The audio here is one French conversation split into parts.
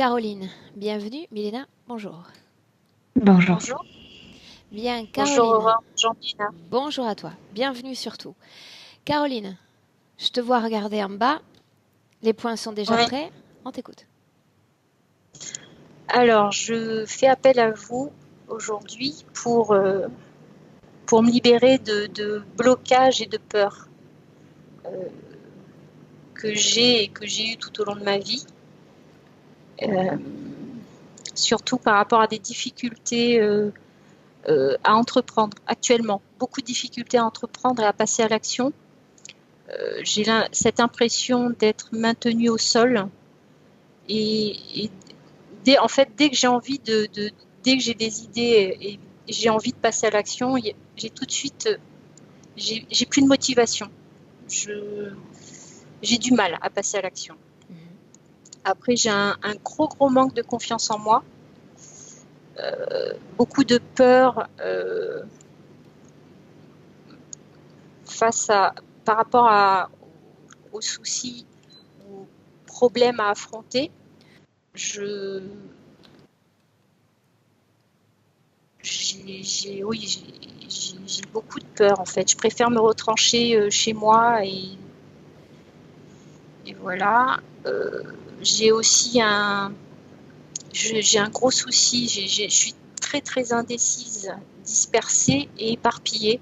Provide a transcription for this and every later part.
Caroline, bienvenue. Milena, bonjour. Bonjour. Bonjour. Bien, Bonjour Caroline, Aurore, bonjour Nina. bonjour à toi. Bienvenue surtout. Caroline, je te vois regarder en bas. Les points sont déjà Oui. prêts. On t'écoute. Alors, je fais appel à vous aujourd'hui pour me libérer de blocages et de peurs euh, que j'ai et que j'ai eu tout au long de ma vie. Euh, Surtout par rapport à des difficultés à entreprendre actuellement. Beaucoup de difficultés à entreprendre et à passer à l'action. J'ai cette impression d'être maintenue au sol et en fait, dès que j'ai envie dès que j'ai des idées et j'ai envie de passer à l'action, j'ai tout de suite, j'ai plus de motivation. J'ai du mal à passer à l'action. Après, j'ai un gros manque de confiance en moi, beaucoup de peur face à, par rapport aux soucis, aux problèmes à affronter. Je, j'ai beaucoup de peur en fait. Je préfère me retrancher chez moi et voilà. J'ai aussi j'ai un gros souci. Je suis très indécise, dispersée et éparpillée.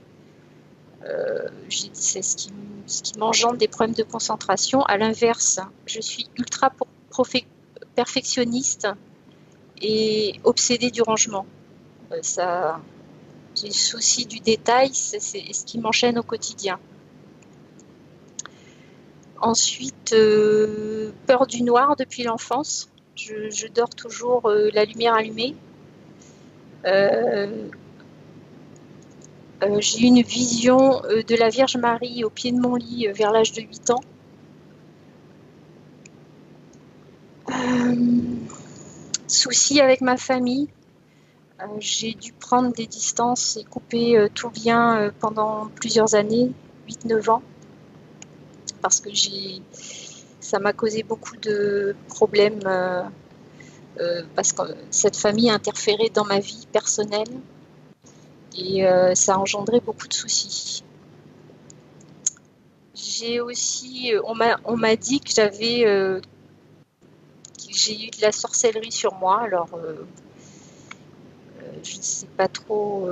C'est ce qui m'engendre des problèmes de concentration. À l'inverse, je suis ultra perfectionniste et obsédée du rangement. Ça, j'ai le souci du détail, c'est ce qui m'enchaîne au quotidien. Ensuite, peur du noir depuis l'enfance. Je dors toujours la lumière allumée. Euh, j'ai eu une vision de la Vierge Marie au pied de mon lit vers l'âge de 8 ans. Souci avec ma famille. J'ai dû prendre des distances et couper tout lien pendant plusieurs années, 8-9 ans, parce que ça m'a causé beaucoup de problèmes parce que cette famille a interféré dans ma vie personnelle et ça a engendré beaucoup de soucis. J'ai aussi, on m'a dit que j'ai eu de la sorcellerie sur moi. Alors, je ne sais pas trop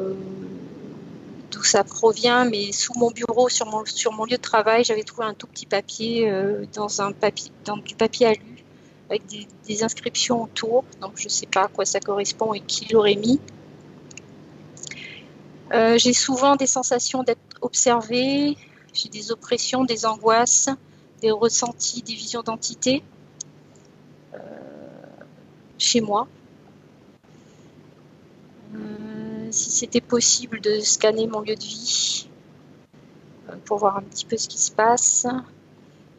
d'où ça provient, mais sous mon bureau, sur mon lieu de travail, j'avais trouvé un tout petit papier dans du papier alu avec des inscriptions autour. Donc, je ne sais pas à quoi ça correspond et qui l'aurait mis. J'ai souvent des sensations d'être observée, j'ai des oppressions, des angoisses, des ressentis, des visions d'entités chez moi. Si c'était possible de scanner mon lieu de vie pour voir un petit peu ce qui se passe.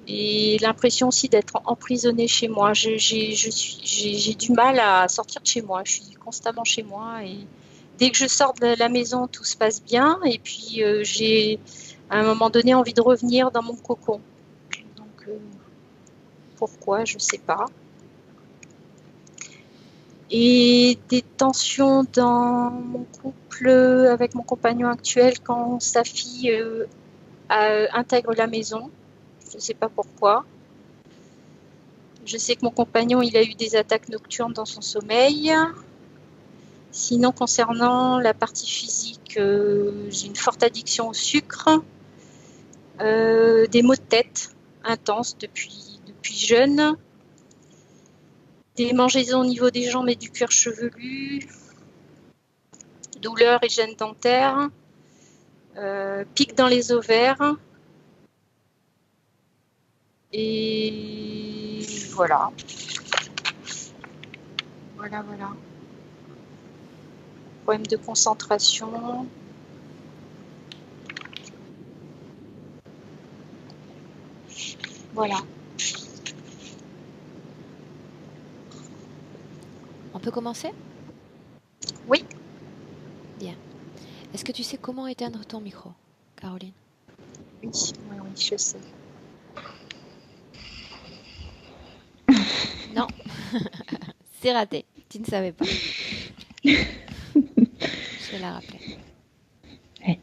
Et l'impression aussi d'être emprisonnée chez moi. J'ai du mal à sortir de chez moi. Je suis constamment chez moi et dès que je sors de la maison, tout se passe bien. Et puis j'ai à un moment donné envie de revenir dans mon cocon. Donc pourquoi, je ne sais pas. Et des tensions dans mon couple avec mon compagnon actuel quand sa fille intègre la maison. Je ne sais pas pourquoi. Je sais que mon compagnon, il a eu des attaques nocturnes dans son sommeil. Sinon, concernant la partie physique, j'ai une forte addiction au sucre, des maux de tête intenses depuis jeune, des mangeaisons au niveau des jambes et du cuir chevelu, douleurs et gênes dentaires, pics dans les ovaires. Et voilà. Voilà. Problème de concentration. Voilà. On peut commencer? Oui. Bien. Est-ce que tu sais comment éteindre ton micro, Caroline? Oui, je sais. Non. C'est raté. Tu ne savais pas. Je vais la rappeler. Oui.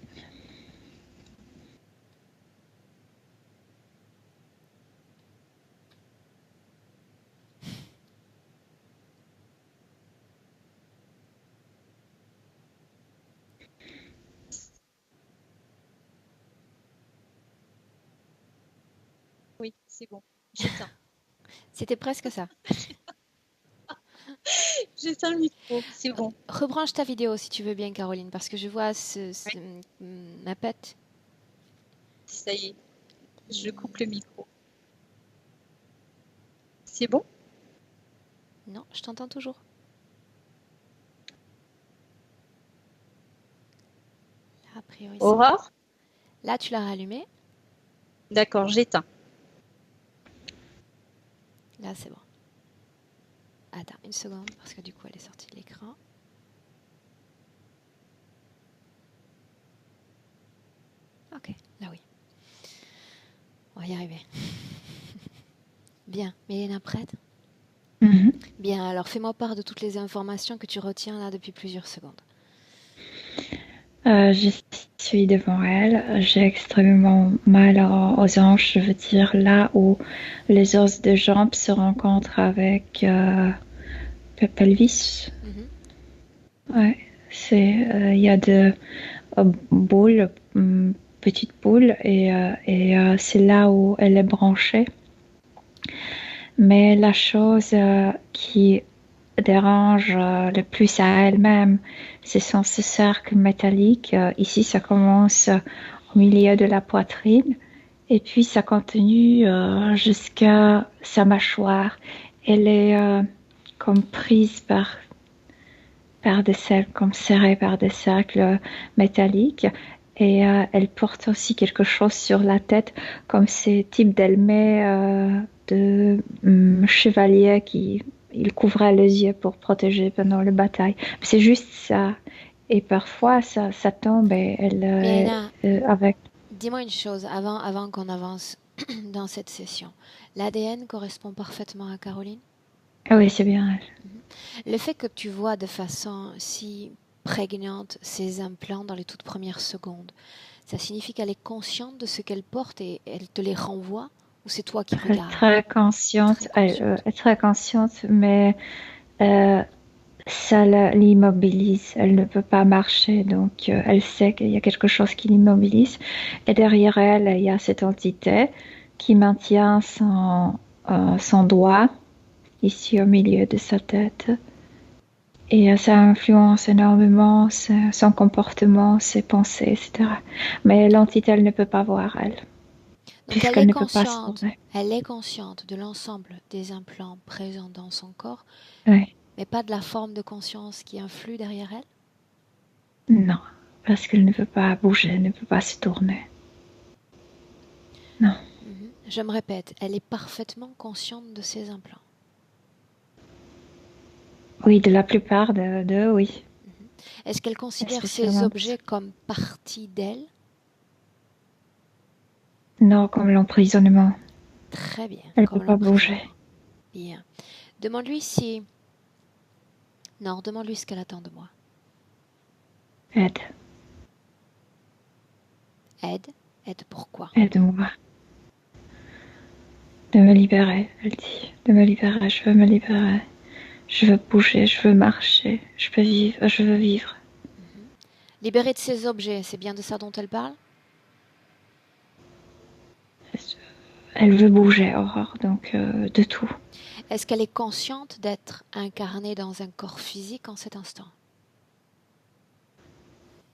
Oui, c'est bon. J'éteins. C'était presque ça. J'éteins le micro. C'est bon. Rebranche ta vidéo si tu veux bien, Caroline, parce que je vois ma pète. Ça y est. Je coupe le micro. C'est bon? Non, je t'entends toujours. Là, a priori, c'est bon. Aurore? Là, tu l'as rallumé. D'accord, j'éteins. Là, c'est bon. Attends une seconde, parce que du coup, elle est sortie de l'écran. Ok, là oui. On va y arriver. Bien, Mélina, prête? Bien, alors fais-moi part de toutes les informations que tu retiens là depuis plusieurs secondes. Je suis devant elle. J'ai extrêmement mal aux hanches, je veux dire là où les os de jambes se rencontrent avec le pelvis. Ouais, il y a de boules, petites boules, et c'est là où elle est branchée. Mais la chose qui dérange le plus à elle-même, ce sont ces cercles métalliques. Ici, ça commence au milieu de la poitrine et puis ça continue jusqu'à sa mâchoire. Elle est comme prise par des cercles, comme serrée par des cercles métalliques. Et elle porte aussi quelque chose sur la tête, comme ces types d'helmets de chevaliers qui il couvrait les yeux pour protéger pendant la bataille. C'est juste ça. Et parfois, ça tombe et elle avec. Dis-moi une chose, avant qu'on avance dans cette session. L'ADN correspond parfaitement à Caroline? Ah oui, c'est bien elle. Le fait que tu vois de façon si prégnante ces implants dans les toutes premières secondes, ça signifie qu'elle est consciente de ce qu'elle porte et elle te les renvoie? Ou c'est toi qui regardes? Très consciente, très consciente, mais ça l'immobilise. Elle ne peut pas marcher, donc elle sait qu'il y a quelque chose qui l'immobilise. Et derrière elle, il y a cette entité qui maintient son doigt ici au milieu de sa tête. Et ça influence énormément son comportement, ses pensées, etc. Mais l'entité, elle ne peut pas voir, elle. Donc elle est consciente de l'ensemble des implants présents dans son corps, oui. Mais pas de la forme de conscience qui influe derrière elle? Non, parce qu'elle ne peut pas bouger, elle ne peut pas se tourner. Non. Je me répète, elle est parfaitement consciente de ses implants. Oui, de la plupart d'eux, oui. Est-ce qu'elle considère ces objets comme partie d'elle? Non, comme l'emprisonnement. Très bien. Elle ne peut pas bouger. Bien. Demande-lui si... Non, demande-lui ce qu'elle attend de moi. Aide. Aide? Aide pourquoi? Aide-moi. De me libérer, elle dit. De me libérer, je veux me libérer. Je veux bouger, je veux marcher, je veux vivre. Libérer de ces objets, c'est bien de ça dont elle parle? Elle veut bouger, Aurore, donc de tout. Est-ce qu'elle est consciente d'être incarnée dans un corps physique en cet instant?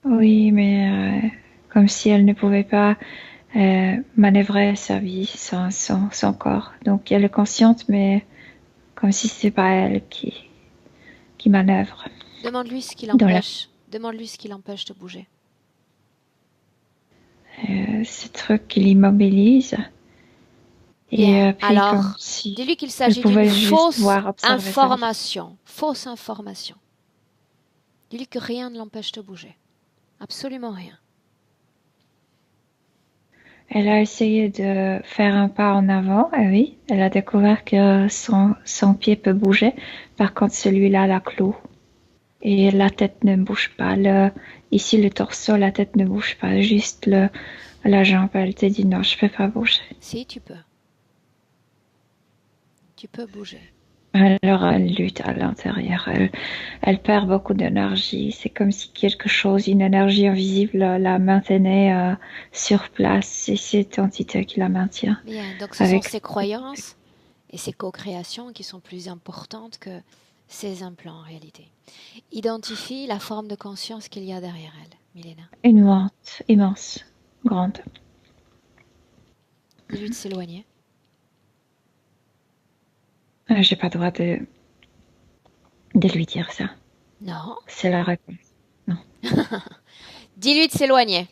Oui, mais comme si elle ne pouvait pas manœuvrer sa vie sans son corps. Donc elle est consciente, mais comme si ce n'est pas elle qui manœuvre. Demande-lui ce qui l'empêche. Demande-lui ce qui l'empêche de bouger. Ce truc qui l'immobilise. Bien. Alors, dis-lui qu'il s'agit d'une fausse information. Fausse information. Dis-lui que rien ne l'empêche de bouger. Absolument rien. Elle a essayé de faire un pas en avant, et oui, elle a découvert que son pied peut bouger. Par contre, celui-là la cloue. Et la tête ne bouge pas. Ici, le torse, la tête ne bouge pas. Juste la jambe. Elle te dit non, je peux pas bouger. Si, tu peux. Tu peux bouger. Alors, elle lutte à l'intérieur. Elle perd beaucoup d'énergie. C'est comme si quelque chose, une énergie invisible, la maintenait sur place. C'est cette entité qui la maintient. Bien, donc ce sont Avec ses croyances et ses co-créations qui sont plus importantes que ses implants en réalité. Identifie la forme de conscience qu'il y a derrière elle, Milena. une menthe immense, grande. Dis-lui de s'éloigner. J'ai pas le droit de lui dire ça. Non. C'est la réponse. Non. Dis-lui de s'éloigner.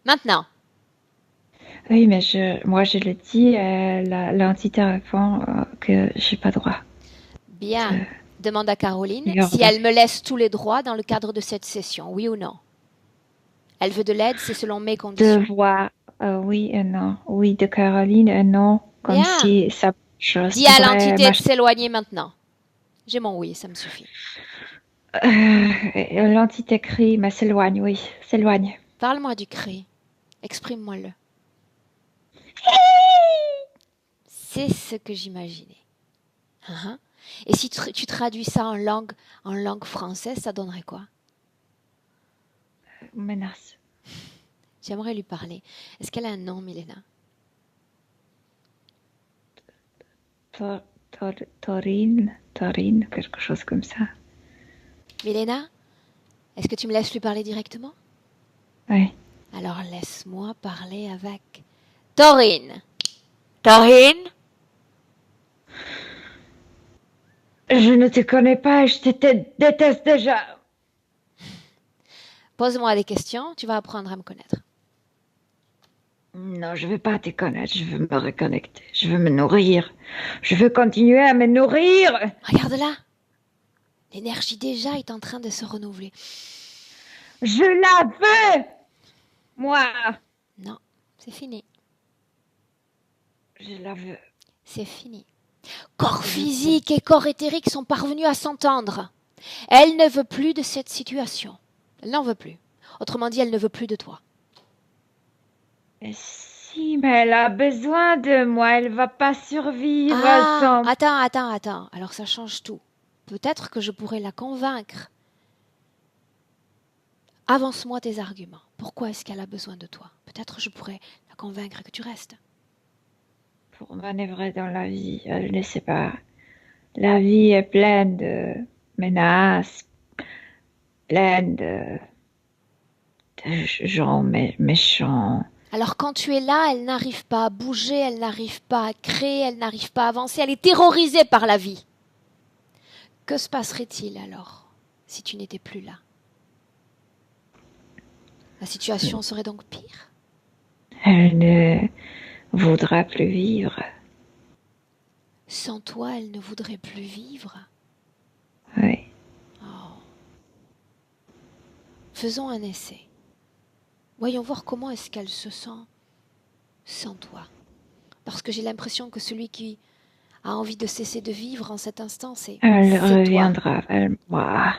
Maintenant. Oui, mais moi je le dis, l'entité répond que j'ai pas droit. Bien. Demande à Caroline Regarde. si elle me laisse tous les droits dans le cadre de cette session, oui ou non. Elle veut de l'aide, c'est selon mes conditions. Devoir, oui et non. Oui de Caroline et non, comme Bien. si ça Dis à l'entité de s'éloigner maintenant. J'ai mon oui, ça me suffit. L'entité crie, mais s'éloigne, oui, s'éloigne. Parle-moi du cri. Exprime-moi-le. C'est ce que j'imaginais. Uh-huh. Et si tu traduis ça en langue française, ça donnerait quoi? Menace. J'aimerais lui parler. Est-ce qu'elle a un nom, Milena? Taurine, quelque chose comme ça. Milena, est-ce que tu me laisses lui parler directement? Oui. Alors laisse-moi parler avec Taurine. Taurine? Je ne te connais pas et je te déteste déjà. Pose-moi des questions, tu vas apprendre à me connaître. Non, je veux pas te connaître, je veux me reconnecter, je veux me nourrir, je veux continuer à me nourrir. Regarde là, l'énergie déjà est en train de se renouveler. Je la veux, moi. Non, c'est fini. Je la veux. C'est fini. Corps physique et corps éthérique sont parvenus à s'entendre. Elle ne veut plus de cette situation. Elle n'en veut plus. Autrement dit, elle ne veut plus de toi. Mais si, mais elle a besoin de moi, elle va pas survivre sans... Attends. Alors ça change tout. Peut-être que je pourrais la convaincre. Avance-moi tes arguments. Pourquoi est-ce qu'elle a besoin de toi? Peut-être je pourrais la convaincre que tu restes. Pour manœuvrer dans la vie, je ne sais pas. La vie est pleine de menaces, pleine de gens méchants. Alors quand tu es là, elle n'arrive pas à bouger, elle n'arrive pas à créer, elle n'arrive pas à avancer, elle est terrorisée par la vie. Que se passerait-il alors si tu n'étais plus là? La situation serait donc pire? Elle ne voudra plus vivre. Sans toi, elle ne voudrait plus vivre? Oui. Oh. Faisons un essai. Voyons voir comment est-ce qu'elle se sent sans toi. Parce que j'ai l'impression que celui qui a envie de cesser de vivre en cet instant, c'est Elle toi. reviendra vers moi.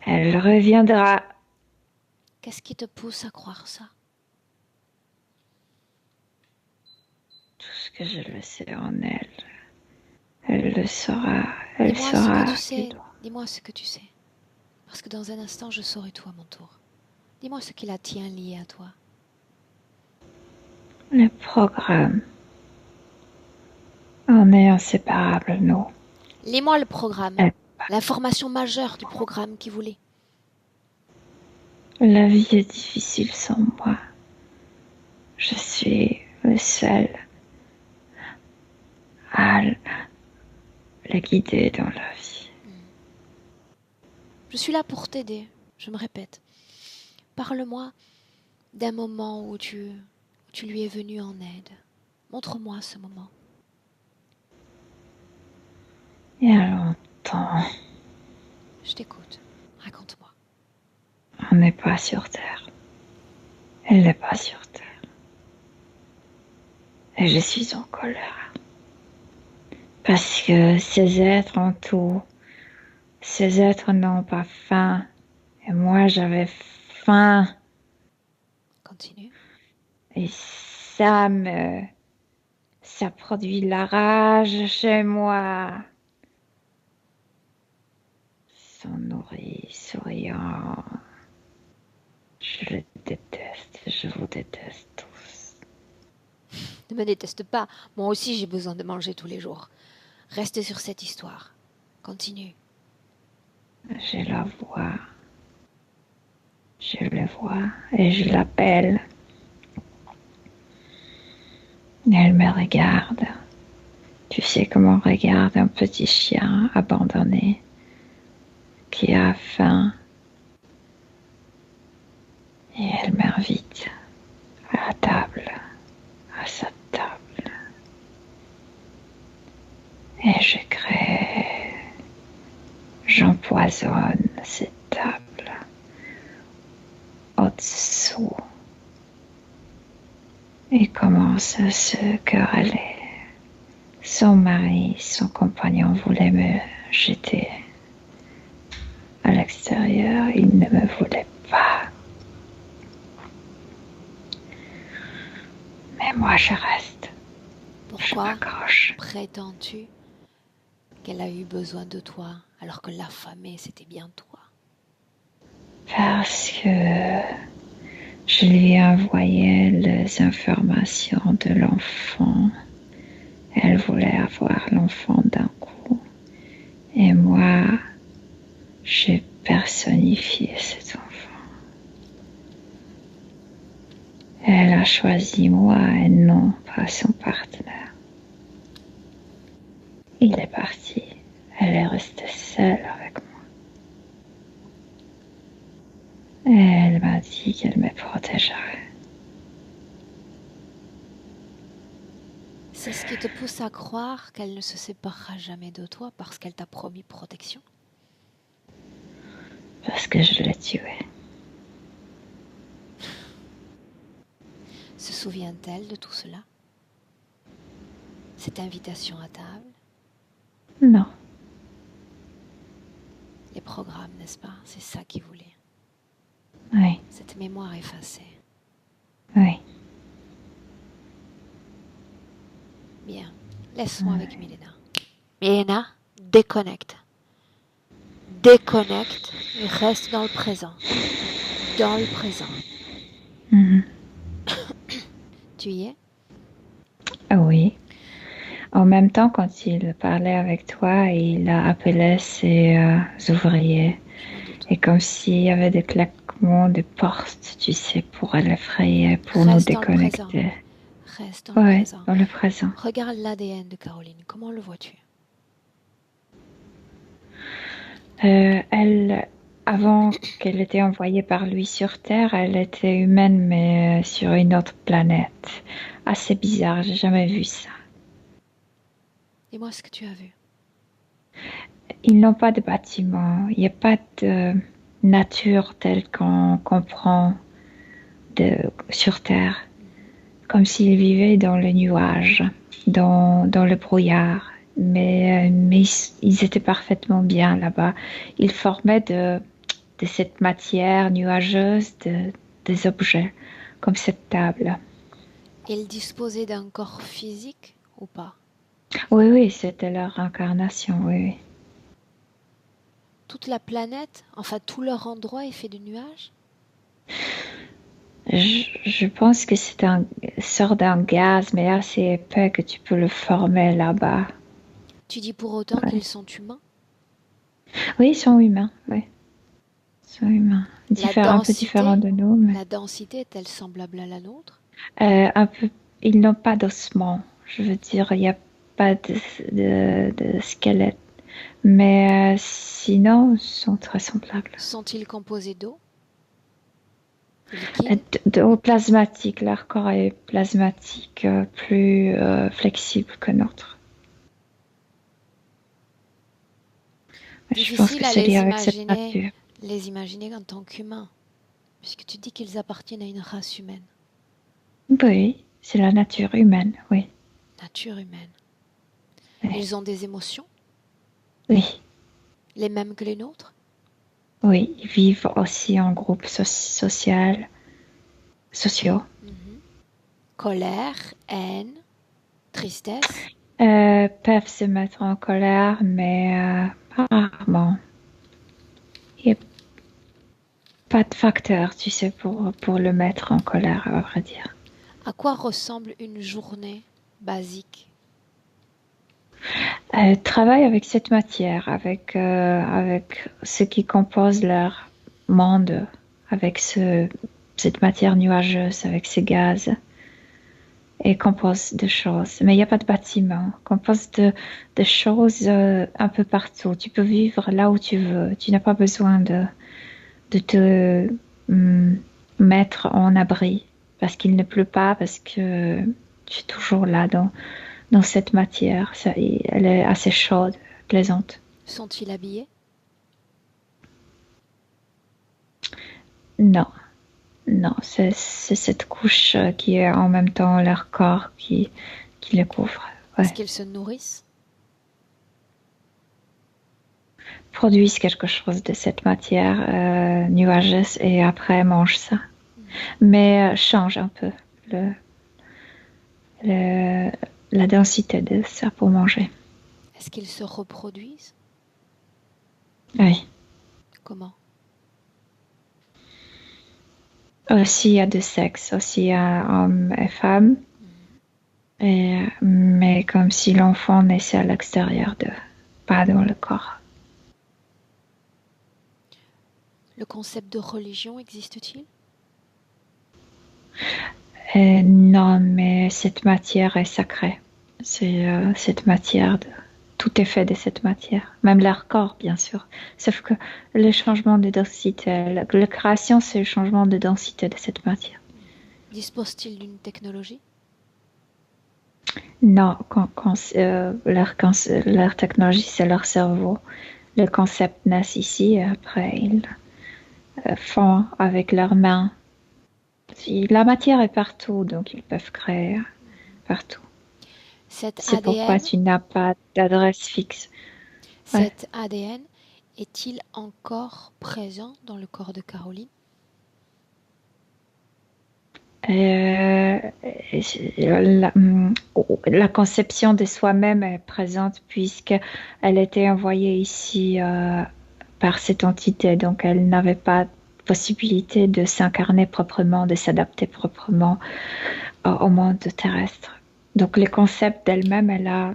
Elle reviendra. Qu'est-ce qui te pousse à croire ça? Tout ce que je le sais en elle. Elle le saura. Elle Dis-moi saura. ce que tu sais. Dis-moi ce que tu sais. Parce que dans un instant, je saurai tout à mon tour. Dis-moi ce qui la tient liée à toi. Le programme. On est inséparables, nous. Lis-moi le programme. L'information majeure du programme qui voulait. La vie est difficile sans moi. Je suis le seul à la guider dans la vie. Je suis là pour t'aider, je me répète. Parle-moi d'un moment où tu lui es venu en aide. Montre-moi ce moment. Il y a longtemps. Je t'écoute. Raconte-moi. On n'est pas sur Terre. Elle n'est pas sur Terre. Et je suis en colère. Parce que ces êtres en tout, ces êtres n'ont pas faim. Et moi, j'avais faim. Continue. Et ça produit la rage chez moi. Son nourri, souriant. Je le déteste, je vous déteste tous. Ne me déteste pas. Moi aussi, j'ai besoin de manger tous les jours. Reste sur cette histoire. Continue. Je la vois. Je le vois et je l'appelle. Elle me regarde. Tu sais comment on regarde un petit chien abandonné qui a faim. Et elle m'invite à la table, à sa table. Et j'empoisonne cette table au-dessous. Et commence à se quereller. Son mari, son compagnon voulait me jeter à l'extérieur. Il ne me voulait pas. Mais moi, je reste. Pourquoi m'accroche. prétends-tu qu'elle a eu besoin de toi alors que l'affamé, c'était bien toi? Parce que je lui ai envoyé les informations de l'enfant. Elle voulait avoir l'enfant d'un coup. Et moi, j'ai personnifié cet enfant. Elle a choisi moi et non pas son partenaire. Il est parti. Elle est restée seule avec moi. Et elle m'a dit qu'elle me protégerait. C'est ce qui te pousse à croire qu'elle ne se séparera jamais de toi parce qu'elle t'a promis protection? Parce que je l'ai tué. Se souvient-elle de tout cela? Cette invitation à table? Non. Les programmes, n'est-ce pas? C'est ça qu'il voulait. Oui. Cette mémoire effacée. Oui. Bien. Laisse-moi avec Milena. Milena, déconnecte. Déconnecte et reste dans le présent. Dans le présent. Mm-hmm. Tu y es? Oui. En même temps, quand il parlait avec toi, il a appelé ses ouvriers. Et comme s'il y avait des claquements de portes, tu sais, pour l'effrayer, pour nous déconnecter. Reste dans le présent. Dans le présent. Regarde l'ADN de Caroline. Comment le vois-tu? Elle, avant qu'elle était envoyée par lui sur Terre, elle était humaine, mais sur une autre planète. Assez bizarre, j'ai jamais vu ça. Dis-moi ce que tu as vu. Ils n'ont pas de bâtiment, il n'y a pas de nature telle qu'on comprend sur Terre. Comme s'ils vivaient dans le nuage, dans le brouillard. Mais ils étaient parfaitement bien là-bas. Ils formaient de cette matière nuageuse des objets, comme cette table. Ils disposaient d'un corps physique ou pas? Oui, c'était leur incarnation, oui. Toute la planète, enfin tout leur endroit est fait de nuages? Je pense que c'est un sort d'un gaz, mais assez épais que tu peux le former là-bas. Tu dis pour autant qu'ils sont humains? Oui, ils sont humains, oui. Ils sont humains. Un peu différents de nous. Mais... La densité est-elle semblable à la nôtre? Un peu, ils n'ont pas d'ossements. Je veux dire, il n'y a pas de squelette. Mais sinon, ils sont très semblables. Sont-ils composés d'eau? D'eau plasmatique. Leur corps est plasmatique, plus flexible que notre. Je pense que c'est lié avec cette nature. Les imaginer en tant qu'humains, puisque tu dis qu'ils appartiennent à une race humaine. Oui, c'est la nature humaine, oui. nature humaine. Oui. Ils ont des émotions, Oui, les mêmes que les nôtres? oui, ils vivent aussi en groupes sociaux. Mhm. Colère, haine, tristesse? Peuvent se mettre en colère, mais rarement. Il n'y a pas de facteur, tu sais, pour le mettre en colère, à vrai dire. À quoi ressemble une journée basique? Elles travaillent avec cette matière, avec ce qui compose leur monde, avec cette matière nuageuse, avec ces gaz, et compose de choses. Mais il n'y a pas de bâtiment, compose de choses un peu partout. Tu peux vivre là où tu veux. Tu n'as pas besoin de te mettre en abri parce qu'il ne pleut pas, parce que tu es toujours là dans cette matière. Elle est assez chaude, plaisante. Sont-ils habillés? Non, non, c'est cette couche qui est en même temps leur corps qui le couvre. Est-ce Ouais. qu'ils se nourrissent? Produisent quelque chose de cette matière nuageuse et après mangent ça. Mais change un peu le, le, la densité de ça pour manger. Est-ce qu'ils se reproduisent? Oui. Comment? Aussi, il y a deux sexes. Aussi, il y a hommes et femmes. Mais comme si l'enfant naissait à l'extérieur d'eux, pas dans le corps. Le concept de religion existe-t-il? Non, mais cette matière est sacrée. C'est cette matière, tout est fait de cette matière. Même leur corps, bien sûr. Sauf que le changement de densité, la création, c'est le changement de densité de cette matière. Dispose-t-il d'une technologie? Non, leur technologie, c'est leur cerveau. Le concept naît ici et après, ils font avec leurs mains. La matière est partout, donc ils peuvent créer partout. Cet C'est pourquoi ADN, tu n'as pas d'adresse fixe. Ouais. cet ADN est-il encore présent dans le corps de Caroline? Euh, la, la conception de soi-même est présente puisqu'elle était envoyée ici par cette entité, donc elle n'avait pas possibilité de s'incarner proprement, de s'adapter proprement au monde terrestre. Donc le concept d'elle-même, elle a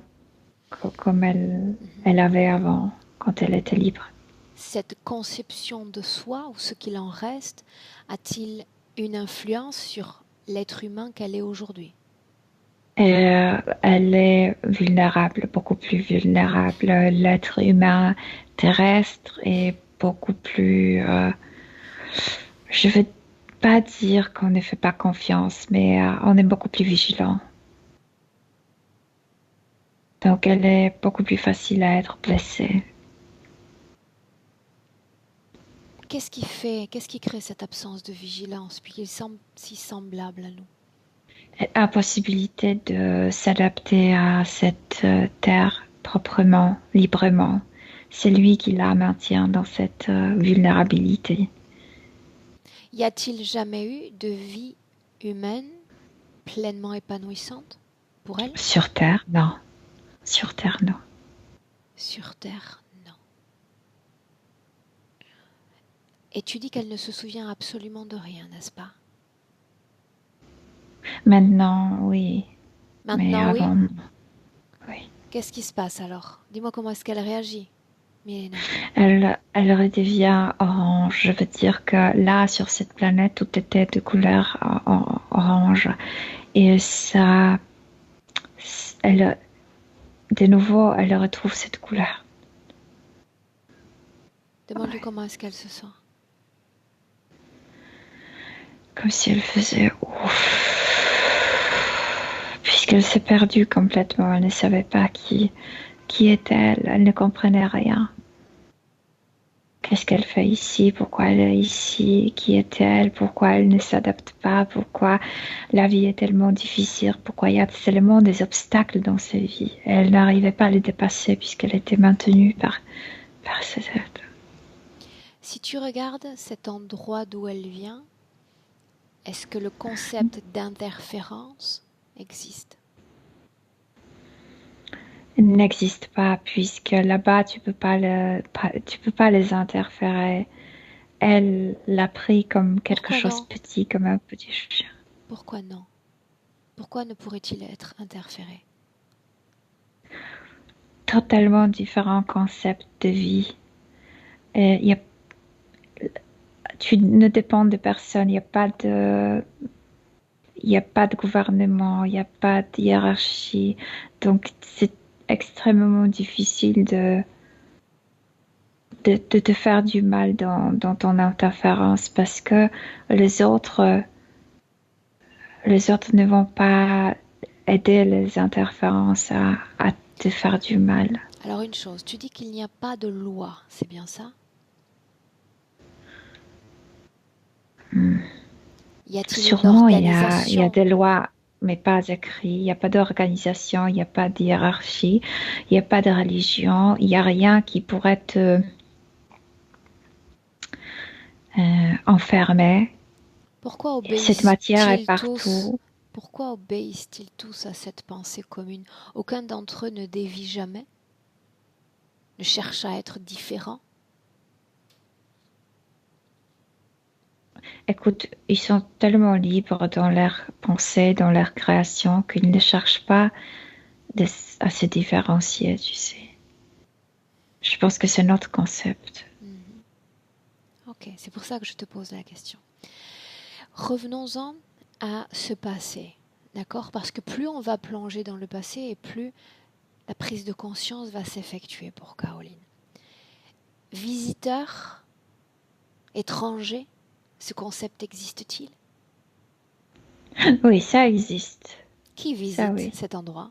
comme elle avait avant, quand elle était libre. Cette conception de soi, ou ce qu'il en reste, a-t-il une influence sur l'être humain qu'elle est aujourd'hui? Elle est vulnérable, beaucoup plus vulnérable. L'être humain terrestre est beaucoup plus... je ne veux pas dire qu'on ne fait pas confiance, mais on est beaucoup plus vigilant. Donc elle est beaucoup plus facile à être blessée. Qu'est-ce qui crée cette absence de vigilance, puis qu'il semble si semblable à nous? Impossibilité de s'adapter à cette terre proprement, librement. C'est lui qui la maintient dans cette vulnérabilité. Y a-t-il jamais eu de vie humaine pleinement épanouissante pour elle? Sur terre, non. Sur terre, non. Sur Terre, non. Et tu dis qu'elle ne se souvient absolument de rien, n'est-ce pas? Maintenant, oui. Mais Maintenant, oui. avant, non. Oui. Qu'est-ce qui se passe alors? Dis-moi comment est-ce qu'elle réagit, Milena. Elle redevient orange. Je veux dire que là, sur cette planète, tout était de couleur orange. Et ça, elle, de nouveau, elle retrouve cette couleur. Demande-lui comment est-ce qu'elle se sent. Comme si elle faisait ouf. Puisqu'elle s'est perdue complètement. Elle ne savait pas qui était-elle. Elle ne comprenait rien. qu'est-ce qu'elle fait ici, pourquoi elle est ici, qui est-elle, pourquoi elle ne s'adapte pas, pourquoi la vie est tellement difficile, pourquoi il y a tellement des obstacles dans sa vie. Elle n'arrivait pas à les dépasser puisqu'elle était maintenue par cette aide. Si tu regardes cet endroit d'où elle vient, est-ce que le concept d'interférence existe? N'existe pas puisque là-bas tu peux pas les interférer. Elle l'a pris comme quelque Pourquoi chose non? de petit, comme un petit chien. Pourquoi non? Pourquoi ne pourrait-il être interféré? Totalement différent concept de vie. Et tu ne dépends de personne, il y a pas de gouvernement, il n'y a pas de hiérarchie. Donc c'est extrêmement difficile de te faire du mal dans ton interférence parce que les autres, les autres ne vont pas aider les interférences à te faire du mal. Alors une chose, tu dis qu'il n'y a pas de loi, c'est bien ça? Y a-t-il une Sûrement, il y a organisation? des lois, mais pas écrites. Il n'y a pas d'organisation, il n'y a pas de hiérarchie, il n'y a pas de religion, il n'y a rien qui pourrait te enfermer. Pourquoi Cette matière est obéissent-ils tous? partout. Pourquoi obéissent-ils tous à cette pensée commune? Aucun d'entre eux ne dévie jamais, ne cherche à être différent. Écoute, ils sont tellement libres dans leur pensée, dans leur création, qu'ils ne cherchent pas à se différencier, tu sais. Je pense que c'est notre concept. Ok, c'est pour ça que je te pose la question. Revenons-en à ce passé, d'accord? Parce que plus on va plonger dans le passé et plus la prise de conscience va s'effectuer pour Caroline. Visiteur, étranger, ce concept existe-t-il? Oui, ça existe. Qui Ça, visite oui. cet endroit?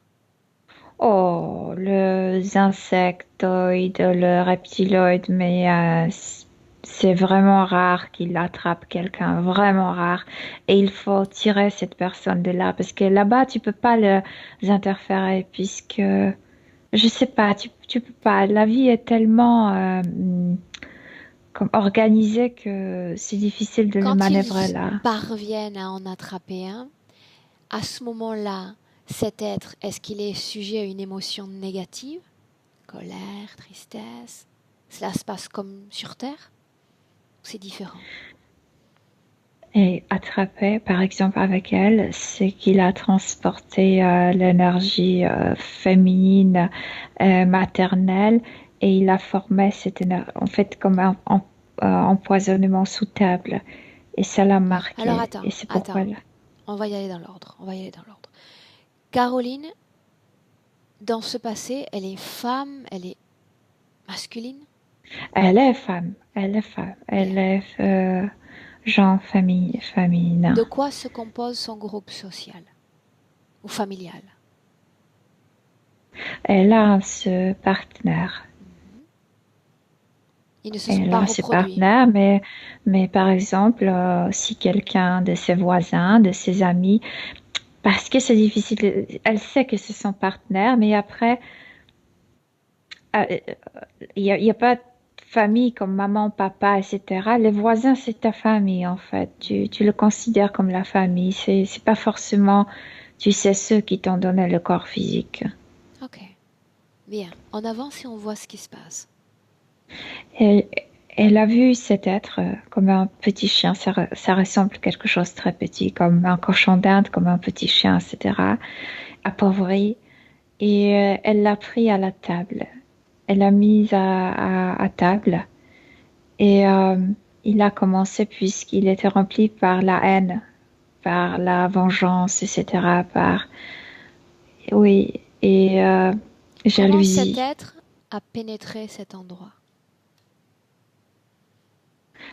Oh, les insectoïdes, le reptiloïde, mais c'est vraiment rare qu'il attrape quelqu'un, vraiment rare. Et il faut tirer cette personne de là, parce que là-bas, tu peux pas les interférer, puisque, je sais pas, tu peux pas. La vie est tellement comme organisée que c'est difficile de le Quand manœuvrer ils là. parviennent à en attraper un, à ce moment-là, cet être, est-ce qu'il est sujet à une émotion négative? Colère, tristesse? Cela se passe comme sur Terre? C'est différent. Et attrapé, par exemple, avec elle, c'est qu'il a transporté l'énergie féminine maternelle et il a formé cette énergie, en fait, comme un empoisonnement sous table. Et ça l'a Alors marqué. attends, Et c'est pourquoi attends. On va y aller dans l'ordre. On va y aller dans l'ordre. Caroline, dans ce passé, elle est femme, elle est masculine? elle est femme. Elle est femme. Elle est genre féminin. De quoi se compose son groupe social ou familial? Elle a ce partenaire. Ils ne se sont Elle pas a ses reproduits. partenaires, mais par exemple, si quelqu'un de ses voisins, de ses amis, parce que c'est difficile, elle sait que c'est son partenaire, mais après, il y a pas de famille comme maman, papa, etc. Les voisins, c'est ta famille, en fait. Tu le considères comme la famille. C'est pas forcément, tu sais, ceux qui t'ont donné le corps physique. Ok, bien. On avance et on voit ce qui se passe. Elle, elle a vu cet être comme un petit chien, ça ressemble à quelque chose de très petit, comme un cochon d'Inde, comme un petit chien, etc., appauvri. Et elle l'a pris à la table. Elle l'a mis à table. Et il a commencé, puisqu'il était rempli par la haine, par la vengeance, etc., par, oui, et Comment cet jalousie. être a pénétré cet endroit?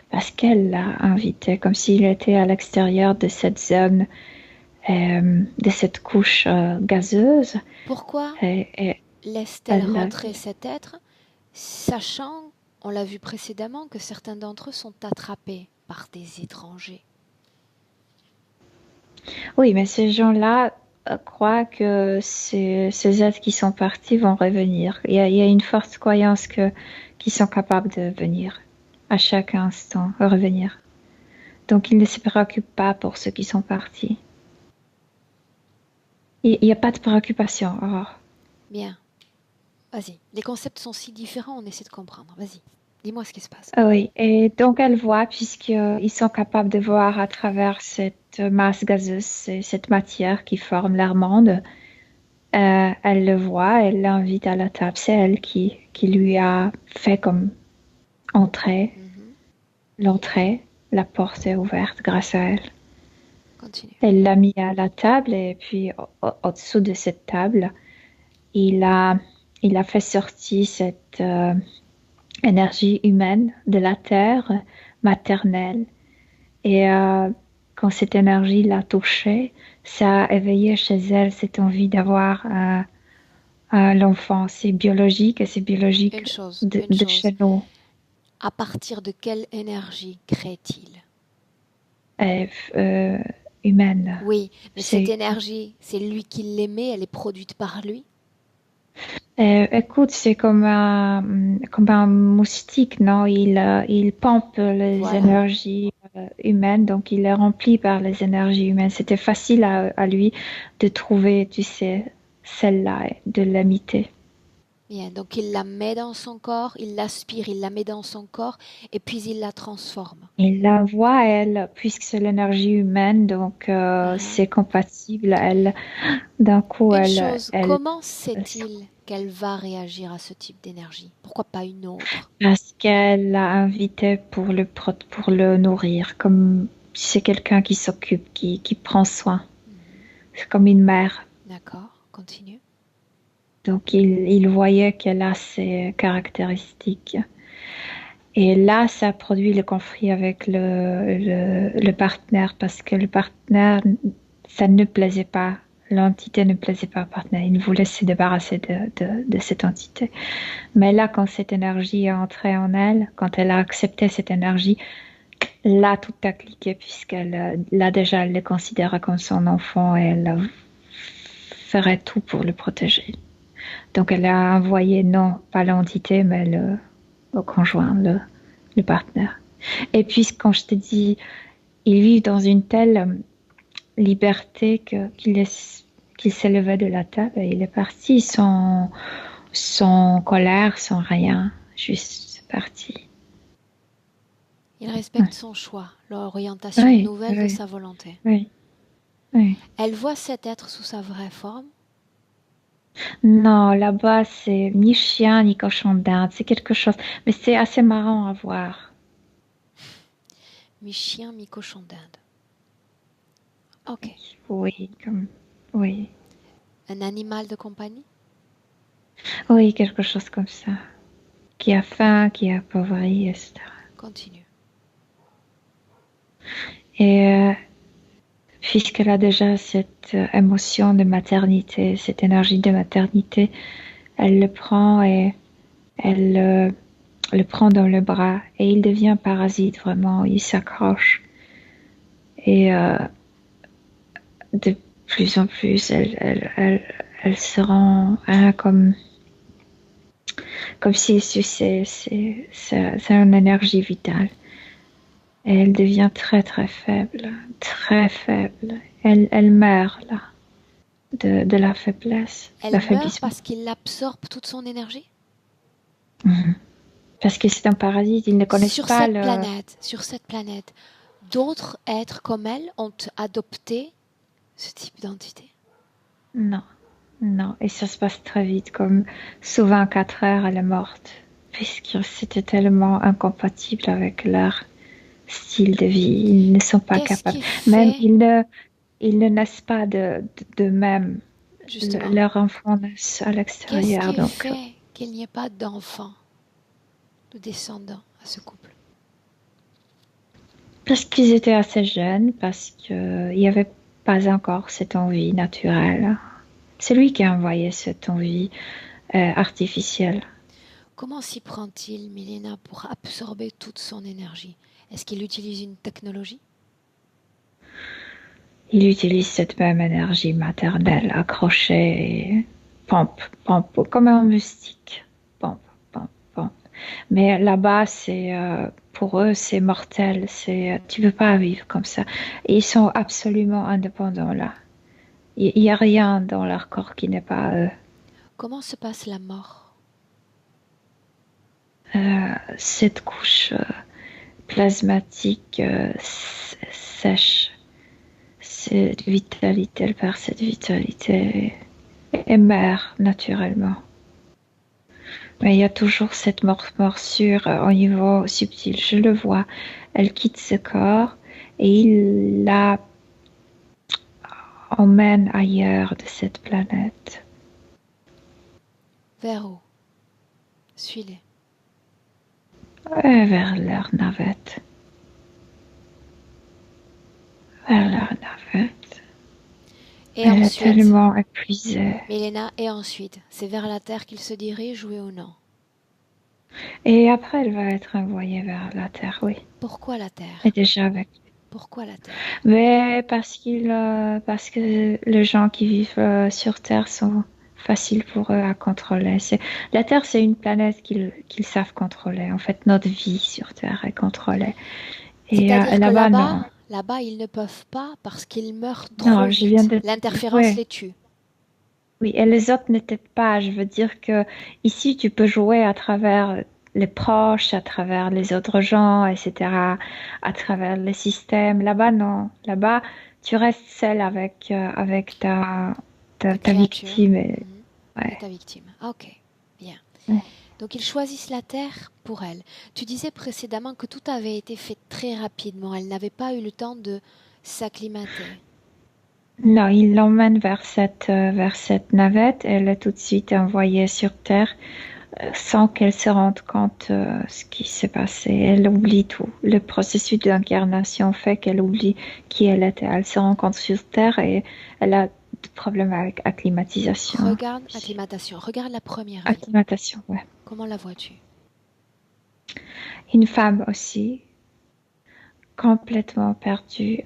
Parce qu'elle l'a invité, comme s'il était à l'extérieur de cette zone, de cette couche gazeuse. Pourquoi Et laisse-t-elle elle l'a rentrer vu. cet être, sachant, on l'a vu précédemment, que certains d'entre eux sont attrapés par des étrangers. Oui, mais ces gens-là croient que ces êtres qui sont partis vont revenir. Il y a une forte croyance qu'ils sont capables de venir à chaque instant, revenir. Donc, ils ne se préoccupent pas pour ceux qui sont partis. Il n'y a pas de préoccupation. Aurore. Bien. Vas-y. Les concepts sont si différents, on essaie de comprendre. Vas-y. Dis-moi ce qui se passe. Ah oui, et donc elle voit, puisqu'ils sont capables de voir à travers cette masse gazeuse, cette matière qui forme leur monde, elle le voit, elle l'invite à la table. C'est elle qui lui a fait comme entrée. L'entrée, la porte est ouverte grâce à elle. Continue. Elle l'a mis à la table et puis au-dessous de cette table, il a fait sortir cette énergie humaine de la terre maternelle. Et quand cette énergie l'a touchée, ça a éveillé chez elle cette envie d'avoir l'enfant. C'est biologique et c'est biologique Une chose. de chez nous. À partir de quelle énergie crée-t-il? Humaine. Oui, mais cette énergie, c'est lui qui l'émet, elle est produite par lui? Écoute, c'est comme un moustique, non? Il pompe les énergies humaines, donc il est rempli par les énergies humaines. C'était facile à lui de trouver, tu sais, celle-là, de l'imiter. Bien, donc il la met dans son corps, il l'aspire, il la met dans son corps, et puis il la transforme. Il la voit, elle, puisque c'est l'énergie humaine, donc c'est compatible. Elle, d'un coup, Une chose, comment sait-il qu'elle va réagir à ce type d'énergie? Pourquoi pas une autre? Parce qu'elle l'a invité pour le nourrir, comme c'est quelqu'un qui s'occupe, qui prend soin. C'est comme une mère. D'accord, continue. Donc il voyait qu'elle a ces caractéristiques. Et là, ça produit le conflit avec le partenaire, parce que le partenaire, ça ne plaisait pas. L'entité ne plaisait pas au partenaire. Il voulait se débarrasser de cette entité. Mais là, quand cette énergie est entrée en elle, quand elle a accepté cette énergie, là, tout a cliqué, puisqu'elle, là déjà, elle le considère comme son enfant et elle ferait tout pour le protéger. Donc, elle a envoyé, non, pas l'entité, mais le conjoint, le partenaire. Et puis, quand je te dis, ils vivent dans une telle liberté qu'il s'est levé de la table et il est parti sans colère, sans rien, juste parti. Il respecte son choix, l'orientation nouvelle de sa volonté. Oui. Elle voit cet être sous sa vraie forme? Non, là-bas, c'est ni chien, ni cochon d'Inde. C'est quelque chose. Mais c'est assez marrant à voir. Mi-chien, mi-cochon d'Inde. Ok. Oui, oui. Un animal de compagnie? Oui, quelque chose comme ça. Qui a faim, qui est appauvri, etc. Continue. Et puisqu'elle a déjà cette émotion de maternité, cette énergie de maternité, elle le prend et elle le prend dans le bras et il devient parasite vraiment, il s'accroche. Et de plus en plus, elle se rend comme si c'est une énergie vitale. Et elle devient très très faible, très faible. Elle meurt là, de la faiblesse. Elle meurt parce qu'il absorbe toute son énergie? Parce que c'est un parasite, ils ne connaissent pas Sur cette planète, d'autres êtres comme elle ont adopté ce type d'entité? Non, et ça se passe très vite, comme souvent 4 heures, elle est morte, puisque c'était tellement incompatible avec leur style de vie, ils ne sont pas capables. Même ils ne naissent pas d'eux-mêmes. Leur enfant naissent à l'extérieur. Qu'est-ce qui fait qu'il n'y ait pas d'enfants, de descendants à ce couple? Parce qu'ils étaient assez jeunes, parce qu'il n'y avait pas encore cette envie naturelle. C'est lui qui a envoyé cette envie artificielle. Comment s'y prend-il, Milena, pour absorber toute son énergie? Est-ce qu'il utilise une technologie? Il utilise cette même énergie maternelle, accrochée, et pompe, pompe, comme un moustique. Pompe, pompe, pompe. Mais là-bas, pour eux, c'est mortel. Tu peux pas vivre comme ça. Et ils sont absolument indépendants là. Il n'y a rien dans leur corps qui n'est pas eux. Comment se passe la mort? Cette couche plasmatique sèche, cette vitalité, elle perd cette vitalité et meurt naturellement. Mais il y a toujours cette morsure au niveau subtil. Je le vois. Elle quitte ce corps et il la emmène ailleurs de cette planète. Vers où? Suis-les. Vers leur navette. Vers leur navette. Et Elle ensuite, est tellement épuisée. Milena, et ensuite, c'est vers la Terre qu'il se dirige, oui ou non? Et après, elle va être envoyée vers la Terre, oui. Pourquoi la Terre? Et déjà avec. Pourquoi la Terre? Mais parce que les gens qui vivent sur Terre sont faciles pour eux à contrôler. La Terre, c'est une planète qu'ils savent contrôler. En fait, notre vie sur Terre est contrôlée. Et C'est-à-dire que là-bas, non. là-bas, ils ne peuvent pas parce qu'ils meurent trop Non, je viens vite. de... L'interférence Ouais. les tue. Oui, et les autres n'étaient pas. Je veux dire que ici, tu peux jouer à travers les proches, à travers les autres gens, etc., à travers les systèmes. Là-bas, non. Là-bas, tu restes seul avec ta Créature. victime. Et, Et ouais. ta victime. Ah, ok, bien. Ouais. Donc ils choisissent la Terre pour elle. Tu disais précédemment que tout avait été fait très rapidement. Elle n'avait pas eu le temps de s'acclimater. Non, il l'emmène vers cette navette. Elle est tout de suite envoyée sur Terre sans qu'elle se rende compte ce qui s'est passé. Elle oublie tout. Le processus d'incarnation fait qu'elle oublie qui elle était. Elle se rencontre sur Terre et elle a des problèmes avec acclimatisation. Regarde acclimatation. Regarde la première vie. Acclimatation, ouais. Comment la vois-tu? Une femme aussi, complètement perdue,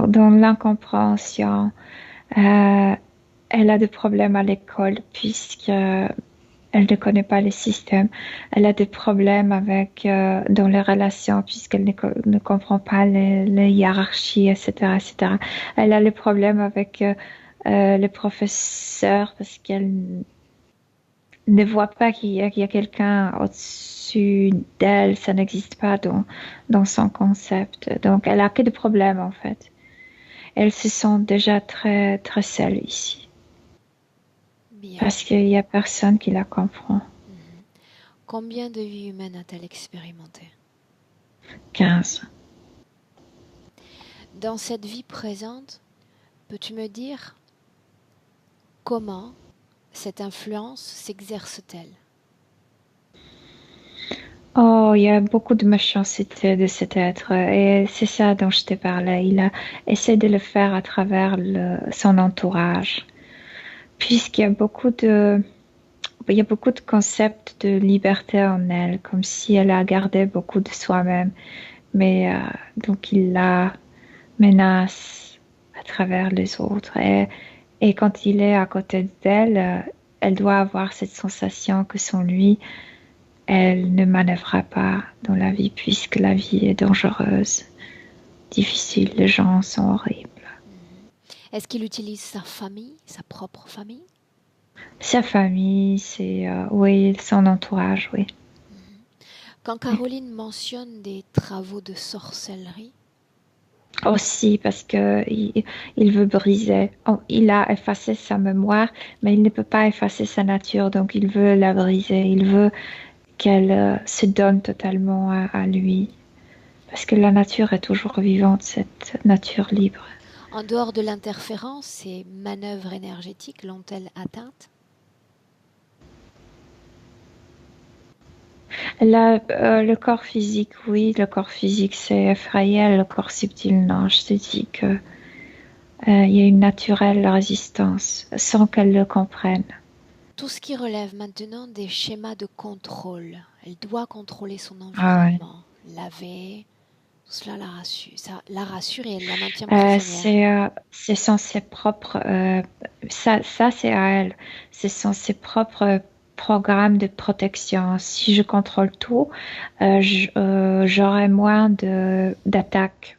dans l'incompréhension. Elle a des problèmes à l'école puisque elle ne connaît pas les systèmes. Elle a des problèmes dans les relations puisqu'elle ne comprend pas les hiérarchies, etc., etc. Elle a les problèmes avec les professeurs parce qu'elle ne voit pas qu'il y a quelqu'un au-dessus d'elle. Ça n'existe pas dans son concept. Donc, elle a que des problèmes, en fait. Elle se sent déjà très, très seule ici. Bien. Parce qu'il n'y a personne qui la comprend. Combien de vies humaines a-t-elle expérimenté? 15. Dans cette vie présente, peux-tu me dire comment cette influence s'exerce-t-elle? Oh, il y a beaucoup de méchanceté de cet être et c'est ça dont je t'ai parlé. Il a essayé de le faire à travers son entourage. Puisqu'il y a il y a beaucoup de concepts de liberté en elle, comme si elle a gardé beaucoup de soi-même. Mais donc il la menace à travers les autres. Et quand il est à côté d'elle, elle doit avoir cette sensation que sans lui, elle ne manœuvrera pas dans la vie, puisque la vie est dangereuse, difficile, les gens sont horribles. Est-ce qu'il utilise sa famille, sa propre famille? Sa famille, oui, son entourage, oui. Quand Caroline mentionne des travaux de sorcellerie, Aussi parce que il veut briser. Oh, il a effacé sa mémoire, mais il ne peut pas effacer sa nature, donc il veut la briser. Il veut qu'elle se donne totalement à lui. Parce que la nature est toujours vivante, cette nature libre. en dehors de l'interférence, ces manœuvres énergétiques l'ont-elles atteinte? Le corps physique, oui, le corps physique c'est effrayant, le corps subtil, non. Je te dis que il y a une naturelle résistance sans qu'elle le comprenne. Tout ce qui relève maintenant des schémas de contrôle. Elle doit contrôler son Ah ouais. environnement, laver, tout cela la rassure et elle la maintient prisonnière. C'est censé propre, ça c'est à elle. C'est censé propre programme de protection. Si je contrôle tout, j'aurai moins d'attaques.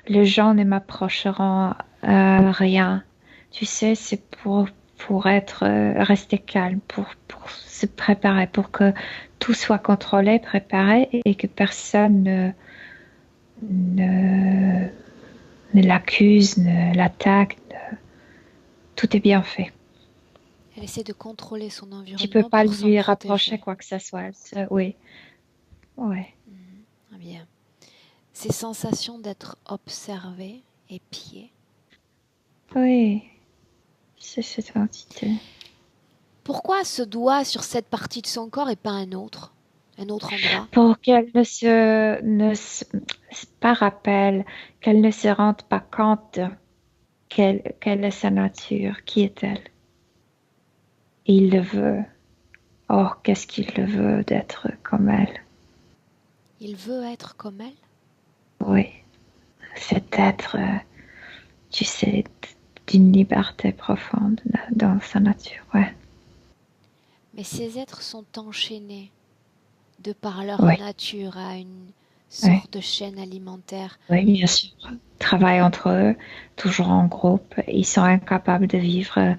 Les gens ne m'approcheront rien. Tu sais, c'est pour être, rester calme, pour se préparer, pour que tout soit contrôlé, préparé et que personne ne, ne l'accuse, ne l'attaque. Tout est bien fait. Elle essaie de contrôler son Tu peux environnement pas pour s'en lui rapprocher protéger. quoi que ce soit. Oui, ouais. Ah bien. Ces sensations d'être observée, épiée. Oui, c'est cette entité. Pourquoi ce doigt sur cette partie de son corps et pas un autre endroit? Pour qu'elle pas rappelle, qu'elle ne se rende pas compte quelle est sa nature, qui est-elle. Il le veut. Or, qu'est-ce qu'il le veut d'être comme elle? Il veut être comme elle? Oui, c'est être, tu sais, d'une liberté profonde dans sa nature, ouais. Mais ces êtres sont enchaînés de par leur Oui, nature à une oui, sorte de chaîne alimentaire. oui, bien sûr. Travaillent entre eux, toujours en groupe. Ils sont incapables de vivre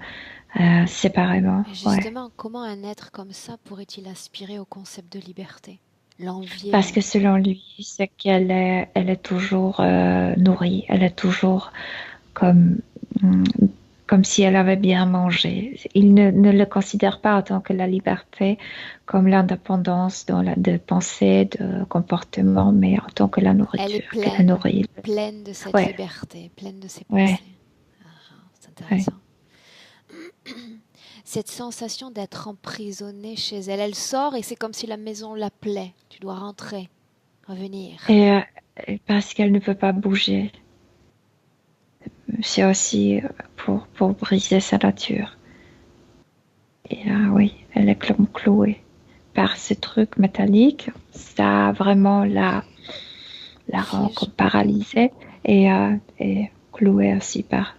séparément, Mais ouais. justement, comment un être comme ça pourrait-il aspirer au concept de liberté? L'envier Parce que même. selon lui, c'est elle est toujours nourrie, elle est toujours comme, mm, comme si elle avait bien mangé. Il ne le considère pas en tant que la liberté, comme l'indépendance de pensée, de comportement, mais en tant que la Elle est nourriture, qu'elle pleine, nourrit. pleine de cette Ouais, liberté, pleine de ses ouais, pensées. C'est ouais. intéressant. Cette sensation d'être emprisonnée chez elle, elle sort et c'est comme si la maison l'appelait. Tu dois rentrer, revenir. Et parce qu'elle ne peut pas bouger, c'est aussi pour briser sa nature. Et oui, elle est clouée par ce truc métallique. Ça vraiment la rend Fige. comme paralysée et clouée aussi par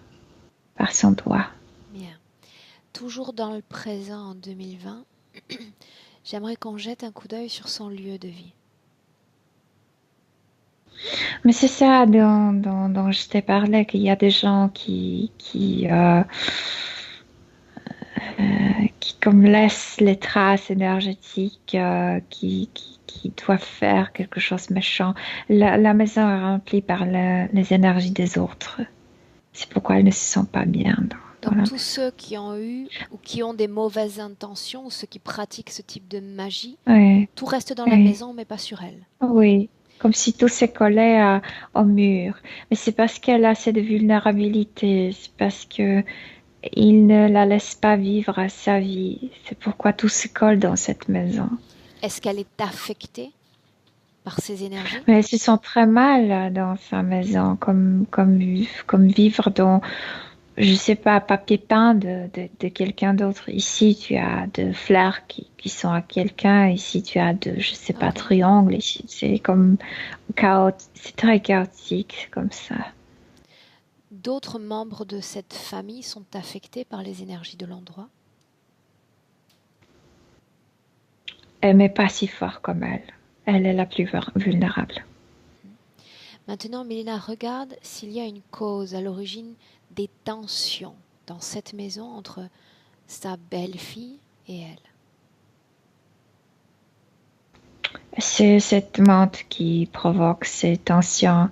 son doigt. Bien. Toujours dans le présent en 2020, j'aimerais qu'on jette un coup d'œil sur son lieu de vie. Mais c'est ça dont je t'ai parlé, qu'il y a des gens qui comme laissent les traces énergétiques, qui doivent faire quelque chose de méchant. La maison est remplie par les énergies des autres. C'est pourquoi elle ne se sent pas bien dans Donc la tous maison. ceux qui ont eu ou qui ont des mauvaises intentions ou ceux qui pratiquent ce type de magie, Oui, tout reste dans la oui, maison mais pas sur elle. oui. Comme si tout se collait au mur. Mais c'est parce qu'elle a cette vulnérabilité. C'est parce que il ne la laisse pas vivre sa vie. C'est pourquoi tout se colle dans cette maison. Est-ce qu'elle est affectée par ces énergies? Mais elle se sent très mal dans sa maison, comme vivre dans, je sais pas, papier peint de quelqu'un d'autre. Ici, tu as de fleurs qui sont à quelqu'un. Ici, tu as de, je sais pas, Ok. triangles. Ici, c'est comme c'est très chaotique comme ça. D'autres membres de cette famille sont affectés par les énergies de l'endroit? Elle n'est pas si fort comme elle. Elle est la plus vulnérable. Maintenant, Mélina, regarde s'il y a une cause à l'origine des tensions dans cette maison entre sa belle-fille et elle. C'est cette menthe qui provoque ces tensions.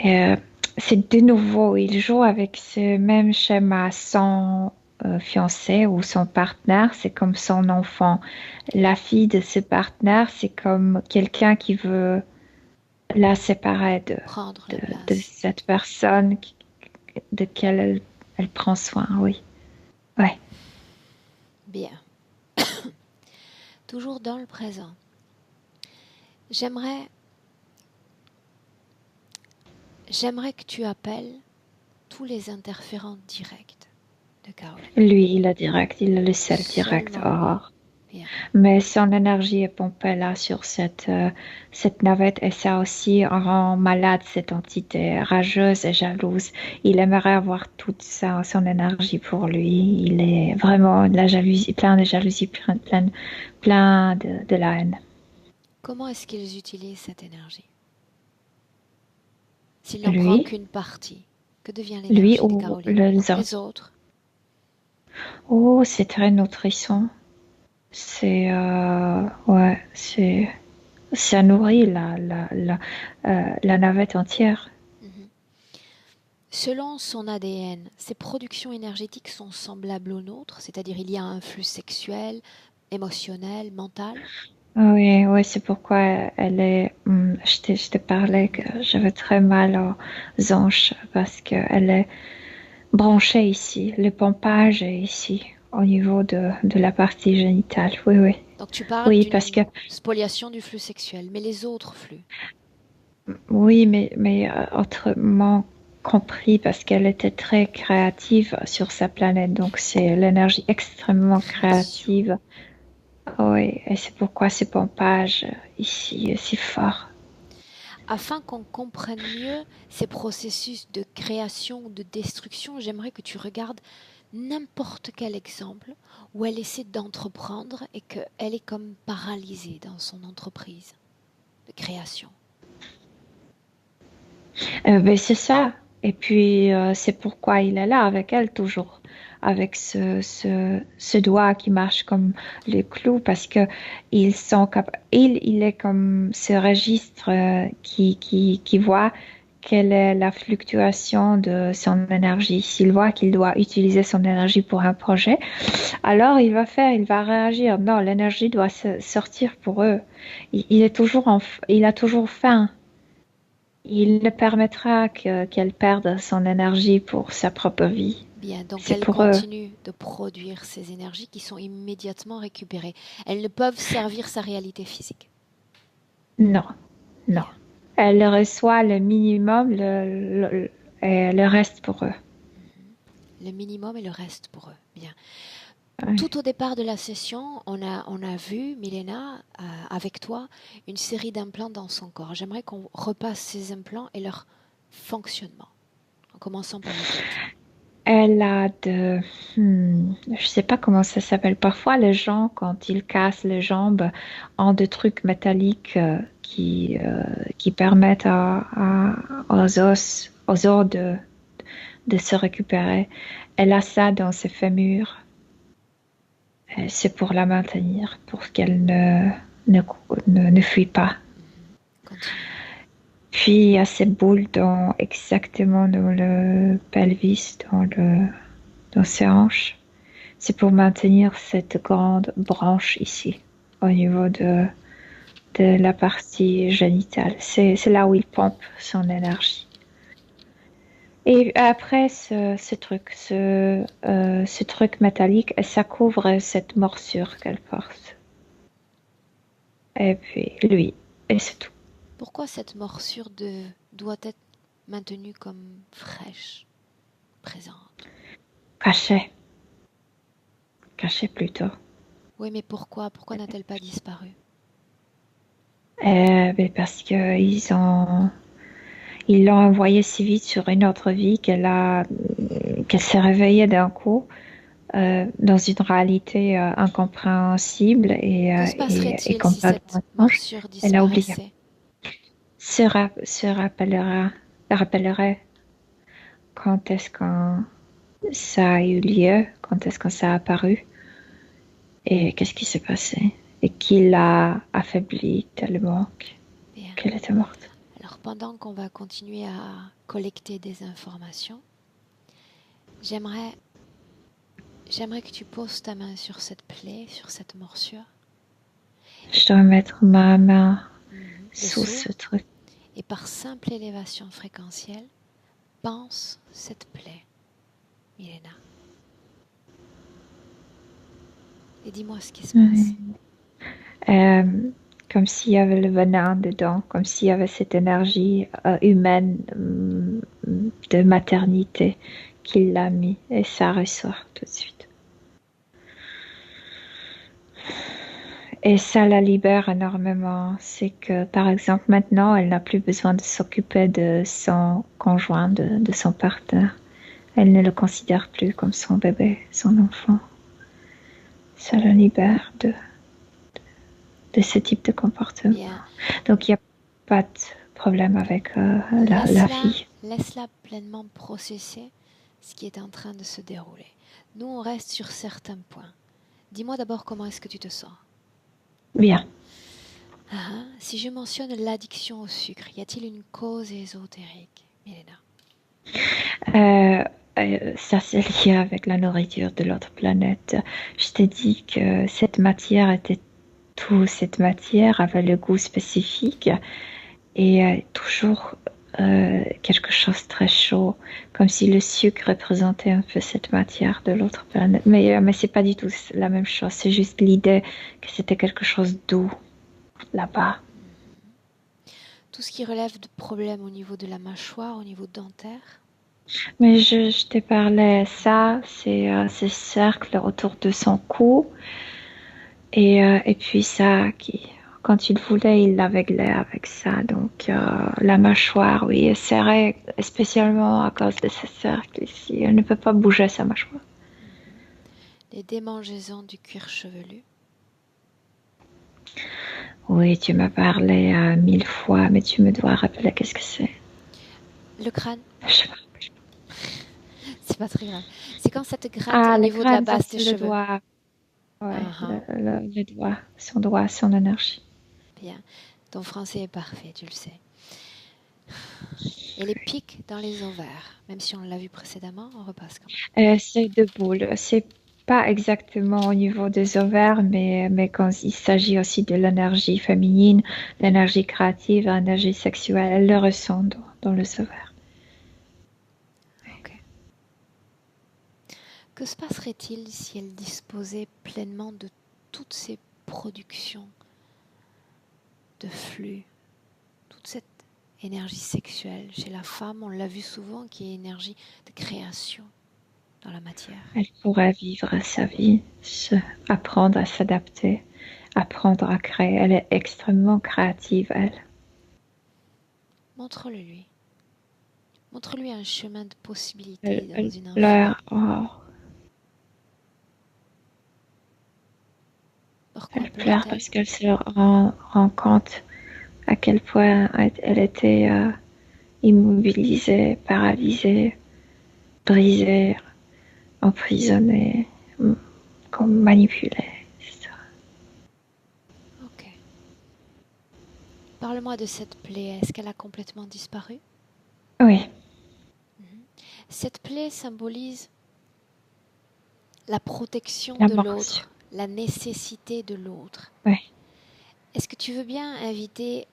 Euh, c'est de nouveau, il joue avec ce même schéma. Son fiancé ou son partenaire, c'est comme son enfant. La fille de ce partenaire, c'est comme quelqu'un qui veut la séparer Prendre la de place. cette personne de laquelle elle prend soin. Oui, ouais. Bien. Toujours dans le présent. J'aimerais que tu appelles tous les interférents directs. de Caroline. Lui, il a direct, il a le sel direct. Seulement lui. Oh. Bien. Mais son énergie est pompée là sur cette navette et ça aussi rend malade cette entité rageuse et jalouse. Il aimerait avoir toute ça, son énergie pour lui. Il est vraiment de la jalousie, plein de jalousie, plein de la haine. Comment est-ce qu'ils utilisent cette énergie? S'il n'en prend Lui, qu'une partie, que devient lui l'énergie de ou Caroline? les Les autres. autres? Oh, c'est très nourrissant. Ouais, ça nourrit la navette entière. Mhm. Selon son ADN, ses productions énergétiques sont semblables aux nôtres, c'est-à-dire il y a un flux sexuel, émotionnel, mental. Oui, oui, c'est pourquoi elle est. Je te parlais que j'avais très mal aux hanches parce qu'elle est branchée ici. Le pompage est ici, au niveau de la partie génitale. Oui, oui. Donc tu parles Oui, parce que. d'une spoliation du flux sexuel, mais les autres flux. Oui, mais autrement compris parce qu'elle était très créative sur sa planète. Donc c'est l'énergie extrêmement Création. créative. Oui, et c'est pourquoi ce pompage ici est si fort. Afin qu'on comprenne mieux ces processus de création ou de destruction, j'aimerais que tu regardes n'importe quel exemple où elle essaie d'entreprendre et qu'elle est comme paralysée dans son entreprise de création. Ben, c'est ça. Et puis, c'est pourquoi il est là avec elle toujours, avec ce doigt qui marche comme les clous, parce que il est comme ce registre qui voit quelle est la fluctuation de son énergie. S'il voit qu'il doit utiliser son énergie pour un projet, alors il va réagir. Non, l'énergie doit sortir pour eux. Il est toujours il a toujours faim. Il ne permettra qu'elle perde son énergie pour sa propre vie. Bien, donc C'est elle pour eux. continue de produire ces énergies qui sont immédiatement récupérées. Elles ne peuvent servir sa réalité physique. Non, non. Bien. Elle reçoit le minimum, et le reste pour eux. Le minimum et le reste pour eux. Bien. Ouais. Tout au départ de la session, on a vu, Milena, avec toi, une série d'implants dans son corps. J'aimerais qu'on repasse ces implants et leur fonctionnement, en commençant par la tête. Elle a je sais pas comment ça s'appelle. Parfois, les gens, quand ils cassent les jambes, ont des trucs métalliques qui permettent aux os de se récupérer. Elle a ça dans ses fémurs. C'est pour la maintenir, pour qu'elle ne fuit pas. Continue. Puis il y a ces boules exactement dans le pelvis, dans ses hanches. C'est pour maintenir cette grande branche ici, au niveau de la partie génitale. C'est là où il pompe son énergie. Et après ce truc métallique, ça couvre cette morsure qu'elle porte. Et puis lui, et c'est tout. Pourquoi cette morsure doit être maintenue comme fraîche, présente? Caché plutôt. Oui, mais pourquoi? Pourquoi n'a-t-elle pas disparu? Ben parce que ils l'ont envoyée si vite sur une autre vie qu'elle s'est réveillée d'un coup dans une réalité incompréhensible Que se et passerait-il si complètement cette étrange. morsure Elle a oublié. disparaissait? Se rappellerait quand est-ce que ça a eu lieu, quand est-ce que ça a apparu et qu'est-ce qui s'est passé et qui l'a affaiblie tellement Bien. qu'elle était morte. Alors pendant qu'on va continuer à collecter des informations, j'aimerais que tu poses ta main sur cette plaie, sur cette morsure. Je dois mettre ma main sous Dessous. ce truc. Et par simple élévation fréquentielle, pense cette plaie, Milena. Et dis-moi ce qui se passe. Comme s'il y avait le venin dedans, comme s'il y avait cette énergie humaine de maternité qu'il l'a mis et ça ressort tout de suite. Et ça la libère énormément. C'est que, par exemple, maintenant, elle n'a plus besoin de s'occuper de son conjoint, de son partenaire. Elle ne le considère plus comme son bébé, son enfant. Ça la libère de ce type de comportement. Bien. Donc, il n'y a pas de problème avec la fille. Laisse-la pleinement processer ce qui est en train de se dérouler. Nous, on reste sur certains points. Dis-moi d'abord comment est-ce que tu te sens. Bien. Si je mentionne l'addiction au sucre, y a-t-il une cause ésotérique, Milena? Ça, c'est lié avec la nourriture de l'autre planète. Je t'ai dit que cette matière avait le goût spécifique et toujours quelque chose de très chaud, comme si le sucre représentait un peu cette matière de l'autre planète. Mais c'est pas du tout la même chose. C'est juste l'idée que c'était quelque chose de doux là-bas. Tout ce qui relève de problèmes au niveau de la mâchoire, au niveau dentaire? Mais je t'ai parlé ça, c'est ce cercle autour de son cou. Et puis ça, quand il voulait, il l'aveuglait avec ça. Donc la mâchoire, oui, est serrée, spécialement à cause de ce cercle ici. Elle ne peut pas bouger sa mâchoire. Les démangeaisons du cuir chevelu? Oui, tu m'as parlé 1000 fois, mais tu me dois rappeler qu'est-ce que c'est. Le crâne? Je me rappelle. C'est pas très grave. C'est quand ça te gratte au niveau de la base des cheveux. Doigt. Ouais, le doigt, son énergie. Bien. Ton français est parfait, tu le sais. Et les pics dans les ovaires, même si on l'a vu précédemment, on repasse quand même. C'est deux boules. C'est pas exactement au niveau des ovaires, mais quand il s'agit aussi de l'énergie féminine, l'énergie créative, l'énergie sexuelle, elle le ressent dans les ovaires. Ok. Que se passerait-il si elle disposait pleinement de toutes ces productions de flux, toute cette énergie sexuelle chez la femme, on l'a vu souvent, qui est énergie de création dans la matière. Elle pourrait vivre sa vie, apprendre à s'adapter, apprendre à créer. Elle est extrêmement créative, elle. Montre-le lui. Montre-lui un chemin de possibilité dans une enfant. Elle pleure parce qu'elle se rend compte à quel point elle était immobilisée, paralysée, brisée, emprisonnée, manipulée, etc. Ok. Parle-moi de cette plaie. Est-ce qu'elle a complètement disparu? Oui. Cette plaie symbolise la protection de l'autre, la nécessité de l'autre. Oui. Est-ce que tu veux bien inviter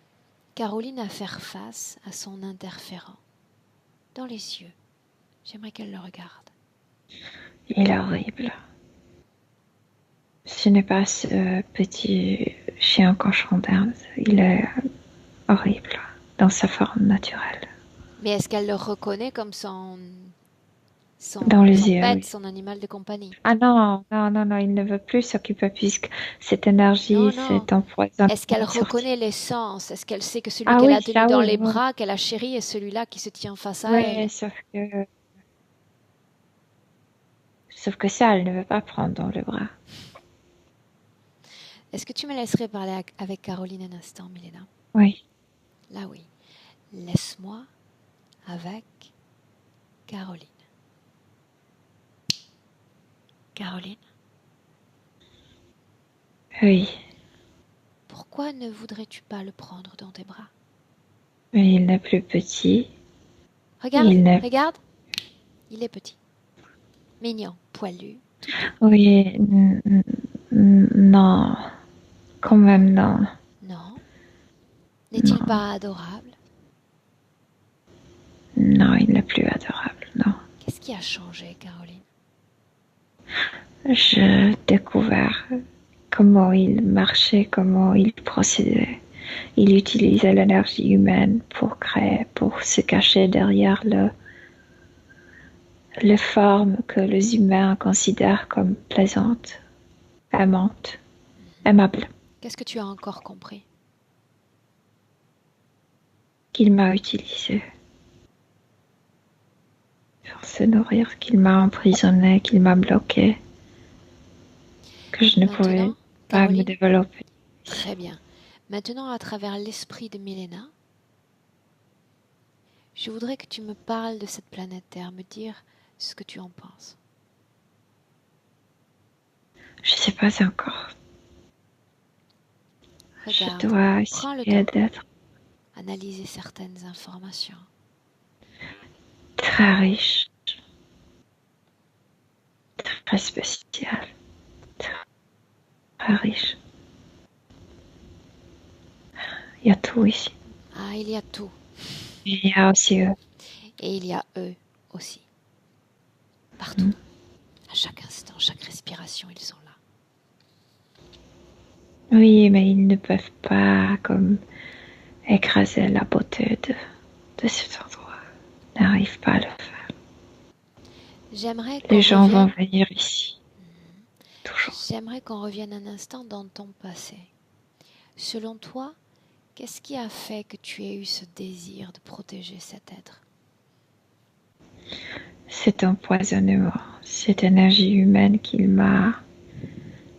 Caroline à faire face à son interférent dans les yeux? J'aimerais qu'elle le regarde. Il est horrible. Ce n'est pas ce petit chien cochon d'Inde. Il est horrible dans sa forme naturelle. Mais est-ce qu'elle le reconnaît comme son dans les yeux, pet, oui. son animal de compagnie? Ah non, il ne veut plus s'occuper puisque cette énergie, cet empoisonnement. Est-ce qu'elle reconnaît l'essence? Est-ce qu'elle sait que celui qu'elle a tenu dans les bras, qu'elle a chéri, est celui-là qui se tient face à elle? Sauf que ça, elle ne veut pas prendre dans le bras. Est-ce que tu me laisserais parler avec Caroline un instant, Milena? Oui. Là, oui. Laisse-moi avec Caroline. Caroline? Oui. Pourquoi ne voudrais-tu pas le prendre dans tes bras? Mais il n'est plus petit. Regarde. Il est petit. Mignon, poilu. Oui, non. Quand même, non. Non. N'est-il pas adorable? Non, il n'est plus adorable, non. Qu'est-ce qui a changé, Caroline? J'ai découvert comment il marchait, comment il procédait. Il utilisait l'énergie humaine pour créer, pour se cacher derrière le... les formes que les humains considèrent comme plaisantes, aimantes, aimables, Qu'est-ce que tu as encore compris? qu'il m'a utilisé pour se nourrir, qu'il m'a emprisonné, qu'il m'a bloqué, que je ne pouvais Maintenant, pas me Caroline, développer. très bien. Maintenant, à travers l'esprit de Milena, je voudrais que tu me parles de cette planète Terre, me dire ce que tu en penses. Je ne sais pas encore. Je Regarde, dois prends le essayer temps, d'être analyser certaines informations. très riche, très spécial, très riche. Il y a tout ici. Ah, il y a tout. Il y a aussi eux. Et il y a eux aussi. Partout. À chaque instant, chaque respiration, ils sont là. Oui, mais ils ne peuvent pas comme écraser la beauté de cet endroit. Ils n'arrivent pas à le faire. J'aimerais Les qu'on gens vont revienne. venir ici, toujours. J'aimerais qu'on revienne un instant dans ton passé. Selon toi, qu'est-ce qui a fait que tu aies eu ce désir de protéger cet être? Cet empoisonnement, cette énergie humaine qu'il m'a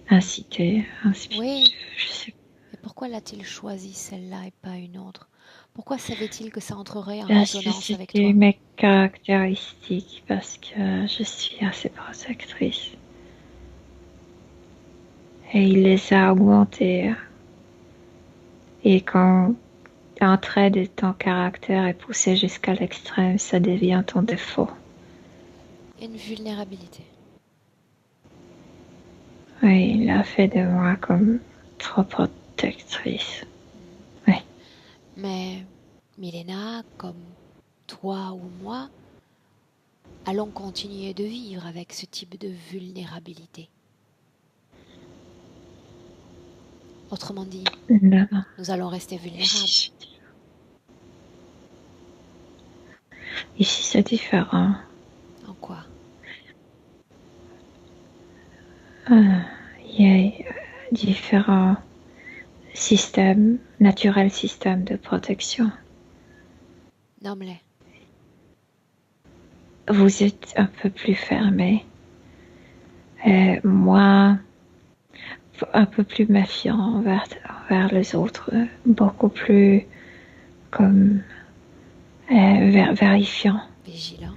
incité, inspiré. Oui, Je sais mais pourquoi l'a-t-il choisi celle-là et pas une autre? Pourquoi savait-il que ça entrerait en parce que résonance avec c'était toi? mes caractéristiques, parce que je suis assez protectrice. Et il les a augmentées. Et quand un trait de ton caractère est poussé jusqu'à l'extrême, ça devient ton défaut. Une vulnérabilité. Oui, il a fait de moi comme trop protectrice. Oui. Mais Milena, comme toi ou moi, allons continuer de vivre avec ce type de vulnérabilité. Autrement dit, Non. nous allons rester vulnérables. Ici, c'est différent. En quoi? Il y a différents systèmes, naturels systèmes de protection. Nomme-les. Vous êtes un peu plus fermé. Moi, un peu plus méfiant envers les autres. Beaucoup plus comme vérifiant. Vigilant.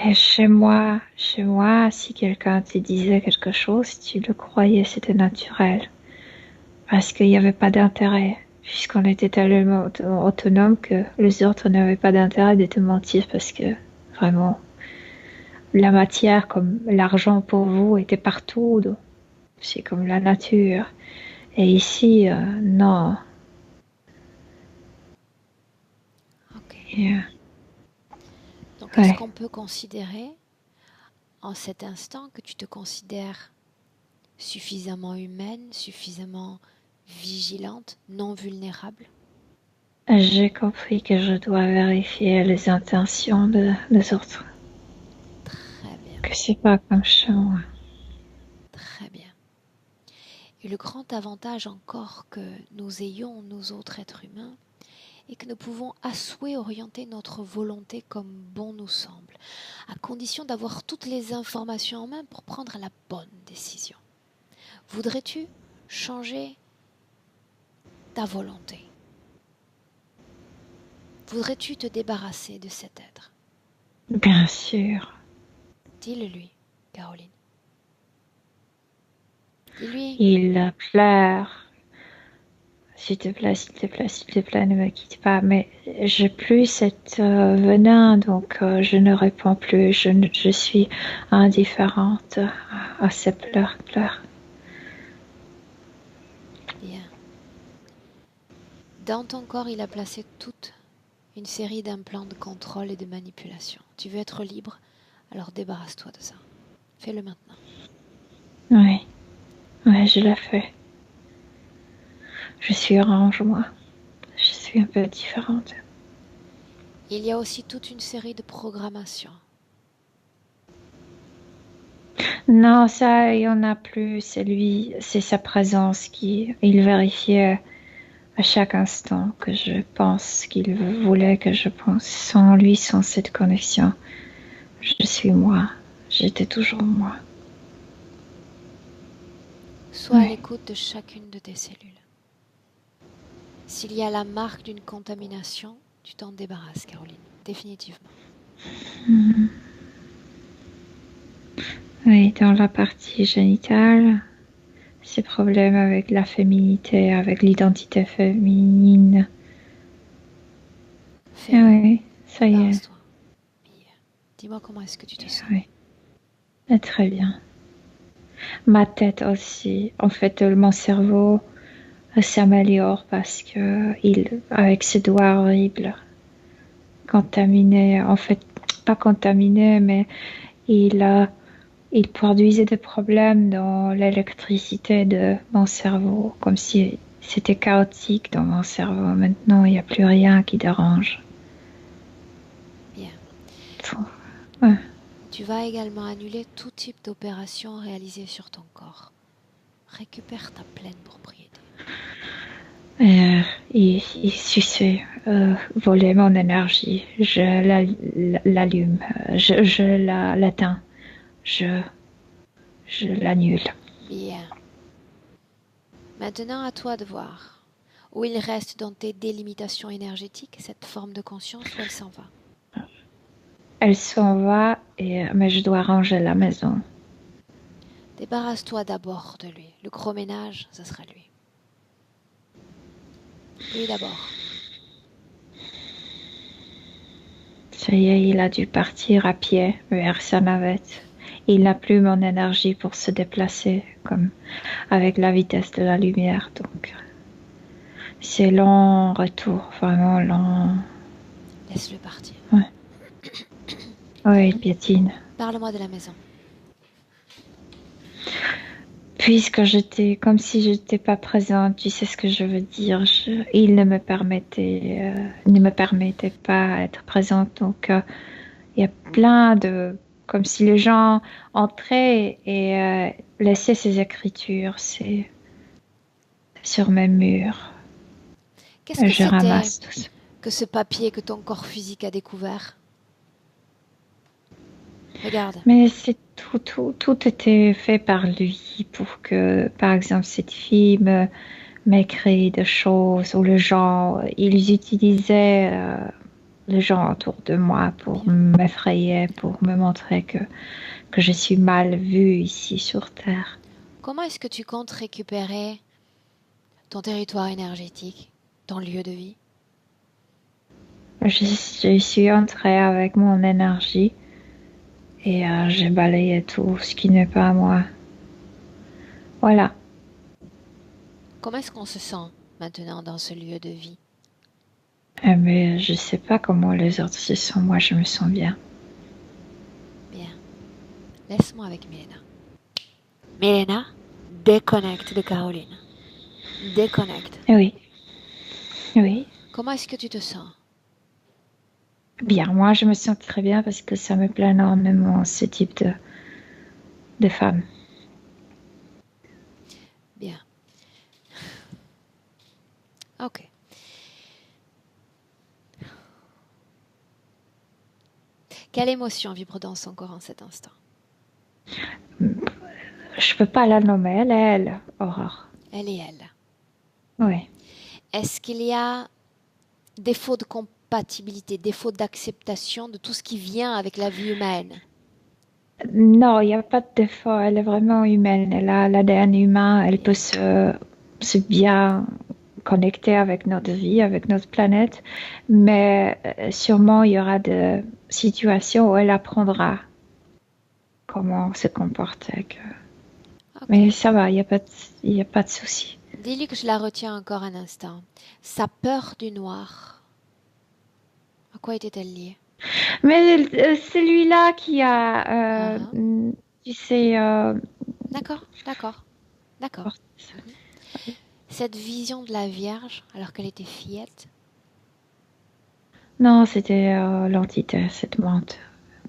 Et chez moi, si quelqu'un te disait quelque chose, tu le croyais, c'était naturel. Parce qu'il n'y avait pas d'intérêt. Puisqu'on était tellement autonome que les autres n'avaient pas d'intérêt de te mentir parce que vraiment, la matière comme l'argent pour vous était partout. C'est comme la nature. Et ici, non. Ok. Et, Donc, est-ce ouais. qu'on peut considérer en cet instant que tu te considères suffisamment humaine, suffisamment vigilante, non vulnérable? J'ai compris que je dois vérifier les intentions des autres. Très bien, Que c'est pas comme chez moi. très bien. Et le grand avantage encore que nous ayons, nous autres êtres humains, est que nous pouvons à souhait orienter notre volonté comme bon nous semble, à condition d'avoir toutes les informations en main pour prendre la bonne décision. Voudrais-tu changer ta volonté? Voudrais-tu te débarrasser de cet être? Bien sûr. Dis-le lui, Caroline. Dis-lui. Il pleure. S'il te plaît, s'il te plaît, s'il te plaît, ne me quitte pas. Mais j'ai plus cette venin, donc je ne réponds plus. Je suis indifférente à ces pleurs. Bien. Dans ton corps, il a placé toute une série d'implants de contrôle et de manipulation. Tu veux être libre? Alors débarrasse-toi de ça. Fais-le maintenant. Oui, ouais, je l'ai fait. Je suis orange, moi. Je suis un peu différente. Il y a aussi toute une série de programmations Non, ça, il n'y en a plus. C'est lui, c'est sa présence il vérifiait à chaque instant que je pense qu'il voulait que je pense. Sans lui, sans cette connexion, je suis moi. J'étais toujours moi. Sois à Oui. l'écoute de chacune de tes cellules. S'il y a la marque d'une contamination, tu t'en débarrasses, Caroline, définitivement. Oui, dans la partie génitale, ces problèmes avec la féminité, avec l'identité féminine. Fais-le, Oui, ça y est. débarrasse-toi. Dis-moi comment est-ce que tu te sens. Oui, très bien. Ma tête aussi. En fait, mon cerveau s'améliore parce que avec ses doigts horribles, contaminés, en fait, pas contaminés, mais il produisait des problèmes dans l'électricité de mon cerveau, comme si c'était chaotique dans mon cerveau. Maintenant, il n'y a plus rien qui dérange. Bien. Ouais. Tu vas également annuler tout type d'opération réalisée sur ton corps. Récupère ta pleine propriété. Il suçait, volait mon énergie. Je l'allume, je l'atteins, je l'annule. Bien. Maintenant, à toi de voir où il reste dans tes délimitations énergétiques cette forme de conscience, où elle s'en va. Elle s'en va, mais je dois ranger la maison. Débarrasse-toi d'abord de lui. Le gros ménage, ce sera lui. Lui d'abord. Ça y est, il a dû partir à pied vers sa navette. Il n'a plus mon énergie pour se déplacer comme avec la vitesse de la lumière. Donc, c'est lent retour, vraiment lent. Laisse-le partir. Ouais. Oui, il piétine. Parle-moi de la maison. Puisque j'étais comme si je n'étais pas présente, tu sais ce que je veux dire. Il ne me permettait pas d'être présente. Donc, il y a plein de, comme si les gens entraient et laissaient ces écritures, c'est sur mes murs. Qu'est-ce que Je c'était ramasse tout ça. que ce papier que ton corps physique a découvert? Regarde. Mais c'est tout était fait par lui pour que, par exemple, cette fille m'écrit des choses ou ils utilisaient les gens autour de moi pour m'effrayer, pour me montrer que je suis mal vue ici sur Terre. Comment est-ce que tu comptes récupérer ton territoire énergétique, ton lieu de vie? Je suis entrée avec mon énergie et j'ai balayé tout ce qui n'est pas à moi. Voilà. Comment est-ce qu'on se sent maintenant dans ce lieu de vie? Mais je sais pas comment les autres se sentent. Moi, je me sens bien. Bien. Laisse-moi avec Milena. Milena, déconnecte de Caroline. Déconnecte. Oui. Oui. Comment est-ce que tu te sens? Bien, moi, je me sens très bien parce que ça me plaît énormément ce type de femme. Bien. Ok. Quelle émotion vibre dans son corps en cet instant? Je peux pas la nommer, elle est elle, Aurore. Elle et elle. Oui. Est-ce qu'il y a défaut de compatibilité, défaut d'acceptation de tout ce qui vient avec la vie humaine? Non, il n'y a pas de défaut. Elle est vraiment humaine. Elle a l'ADN humain. Elle peut se bien connecter avec notre vie, avec notre planète. Mais sûrement, il y aura des situations où elle apprendra comment se comporter. Ok. Mais ça va, il n'y a pas de souci. Dis-lui que je la retiens encore un instant. Sa peur du noir, à quoi était-elle liée? Mais celui-là qui a, tu sais, D'accord, d'accord, d'accord. Cette vision de la Vierge, alors qu'elle était fillette, non, c'était l'entité, cette menthe.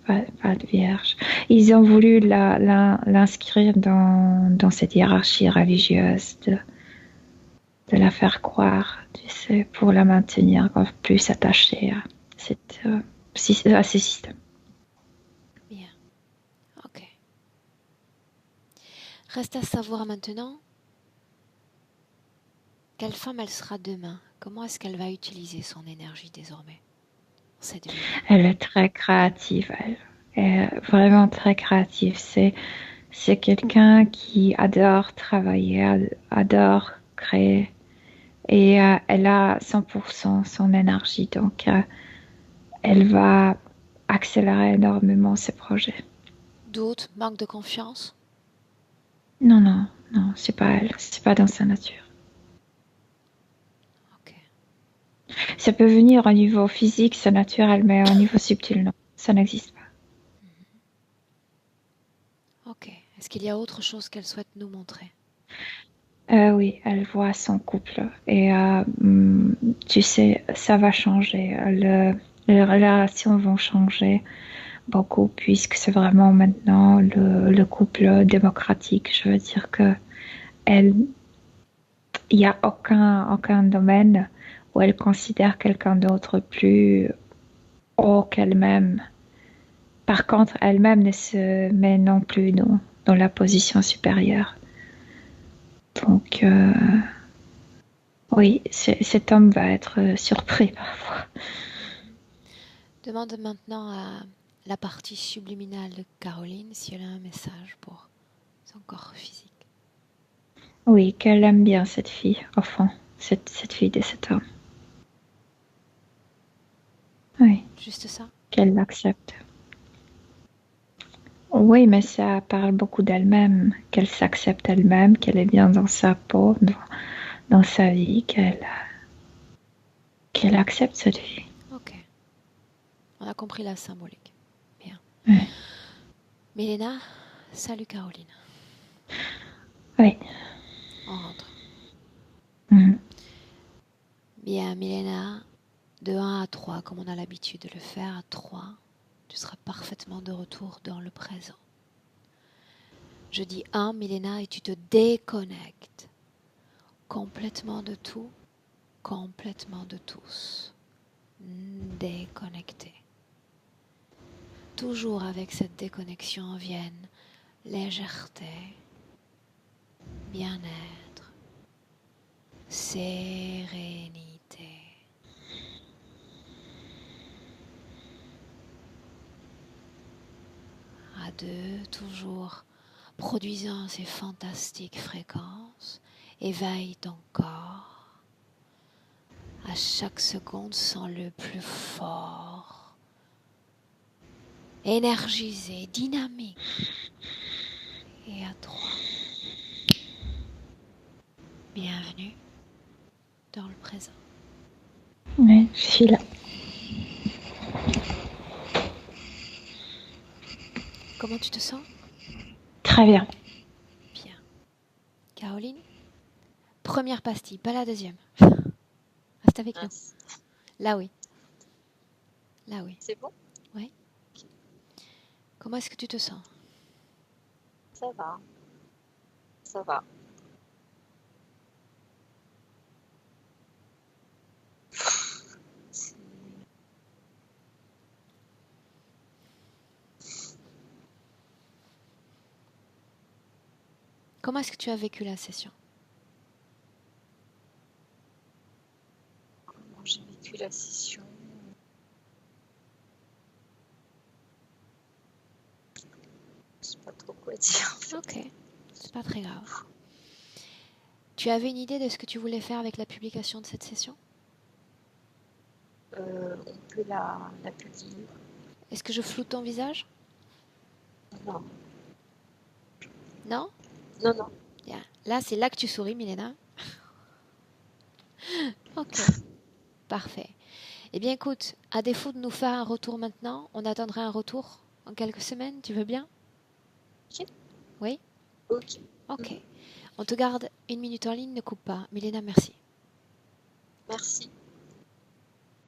pas de vierge. Ils ont voulu l'inscrire dans cette hiérarchie religieuse de la faire croire, tu sais, pour la maintenir plus attachée à ces systèmes. Bien. Ok. Reste à savoir maintenant quelle femme elle sera demain. Comment est-ce qu'elle va utiliser son énergie désormais, cette vie? Elle est très créative, elle. Elle est vraiment très créative. C'est quelqu'un qui adore travailler, adore créer. Et elle a 100% son énergie. Donc, elle va accélérer énormément ses projets. Doute, manque de confiance? Non, non, non, c'est pas elle. C'est pas dans sa nature. Ok. Ça peut venir au niveau physique, c'est naturel, mais au niveau subtil, non. Ça n'existe pas. Ok. Est-ce qu'il y a autre chose qu'elle souhaite nous montrer? Oui, elle voit son couple. Et tu sais, ça va changer. Les relations vont changer beaucoup puisque c'est vraiment maintenant le couple démocratique. Je veux dire que elle, il n'y a aucun domaine où elle considère quelqu'un d'autre plus haut qu'elle-même. Par contre, elle-même ne se met non plus dans la position supérieure. Donc, oui, cet homme va être surpris parfois. Demande maintenant à la partie subliminale de Caroline si elle a un message pour son corps physique. Oui, qu'elle aime bien cette fille, au fond, cette fille de cet homme. Oui, Juste ça? qu'elle l'accepte. Oui, mais ça parle beaucoup d'elle-même, qu'elle s'accepte elle-même, qu'elle est bien dans sa peau, dans sa vie, qu'elle accepte cette vie. Ok. On a compris la symbolique. Bien. Oui. Milena, salut Caroline. Oui. On rentre. Mhm. Bien, Milena, de 1 à 3, comme on a l'habitude de le faire, à 3, tu seras parfaitement de retour dans le présent. Je dis 1, Milena, et tu te déconnectes complètement de tout, complètement de tous. Déconnecté. Toujours avec cette déconnexion viennent légèreté, bien-être, sérénité. À 2, toujours produisant ces fantastiques fréquences, éveille ton corps. À chaque seconde, sens-le plus fort, énergisé, dynamique. Et à 3, bienvenue dans le présent. Oui, je suis là. Comment tu te sens? Très bien. Bien. Caroline, première pastille, pas la deuxième. Reste avec nous. Là oui. Là oui. C'est bon? Oui. Comment est-ce que tu te sens? Ça va. Ça va. Comment est-ce que tu as vécu la session? Comment j'ai vécu la session? Je sais pas trop quoi dire. Ok, c'est pas très grave. Tu avais une idée de ce que tu voulais faire avec la publication de cette session? On peut la publier. Est-ce que je floute ton visage? Non, Non? non, non. Bien. Là, c'est là que tu souris, Milena. Ok, parfait. Eh bien, écoute, à défaut de nous faire un retour maintenant, on attendra un retour en quelques semaines, tu veux bien? Ok. Oui? Ok. Ok. On te garde 1 minute en ligne, ne coupe pas. Milena, merci. Merci.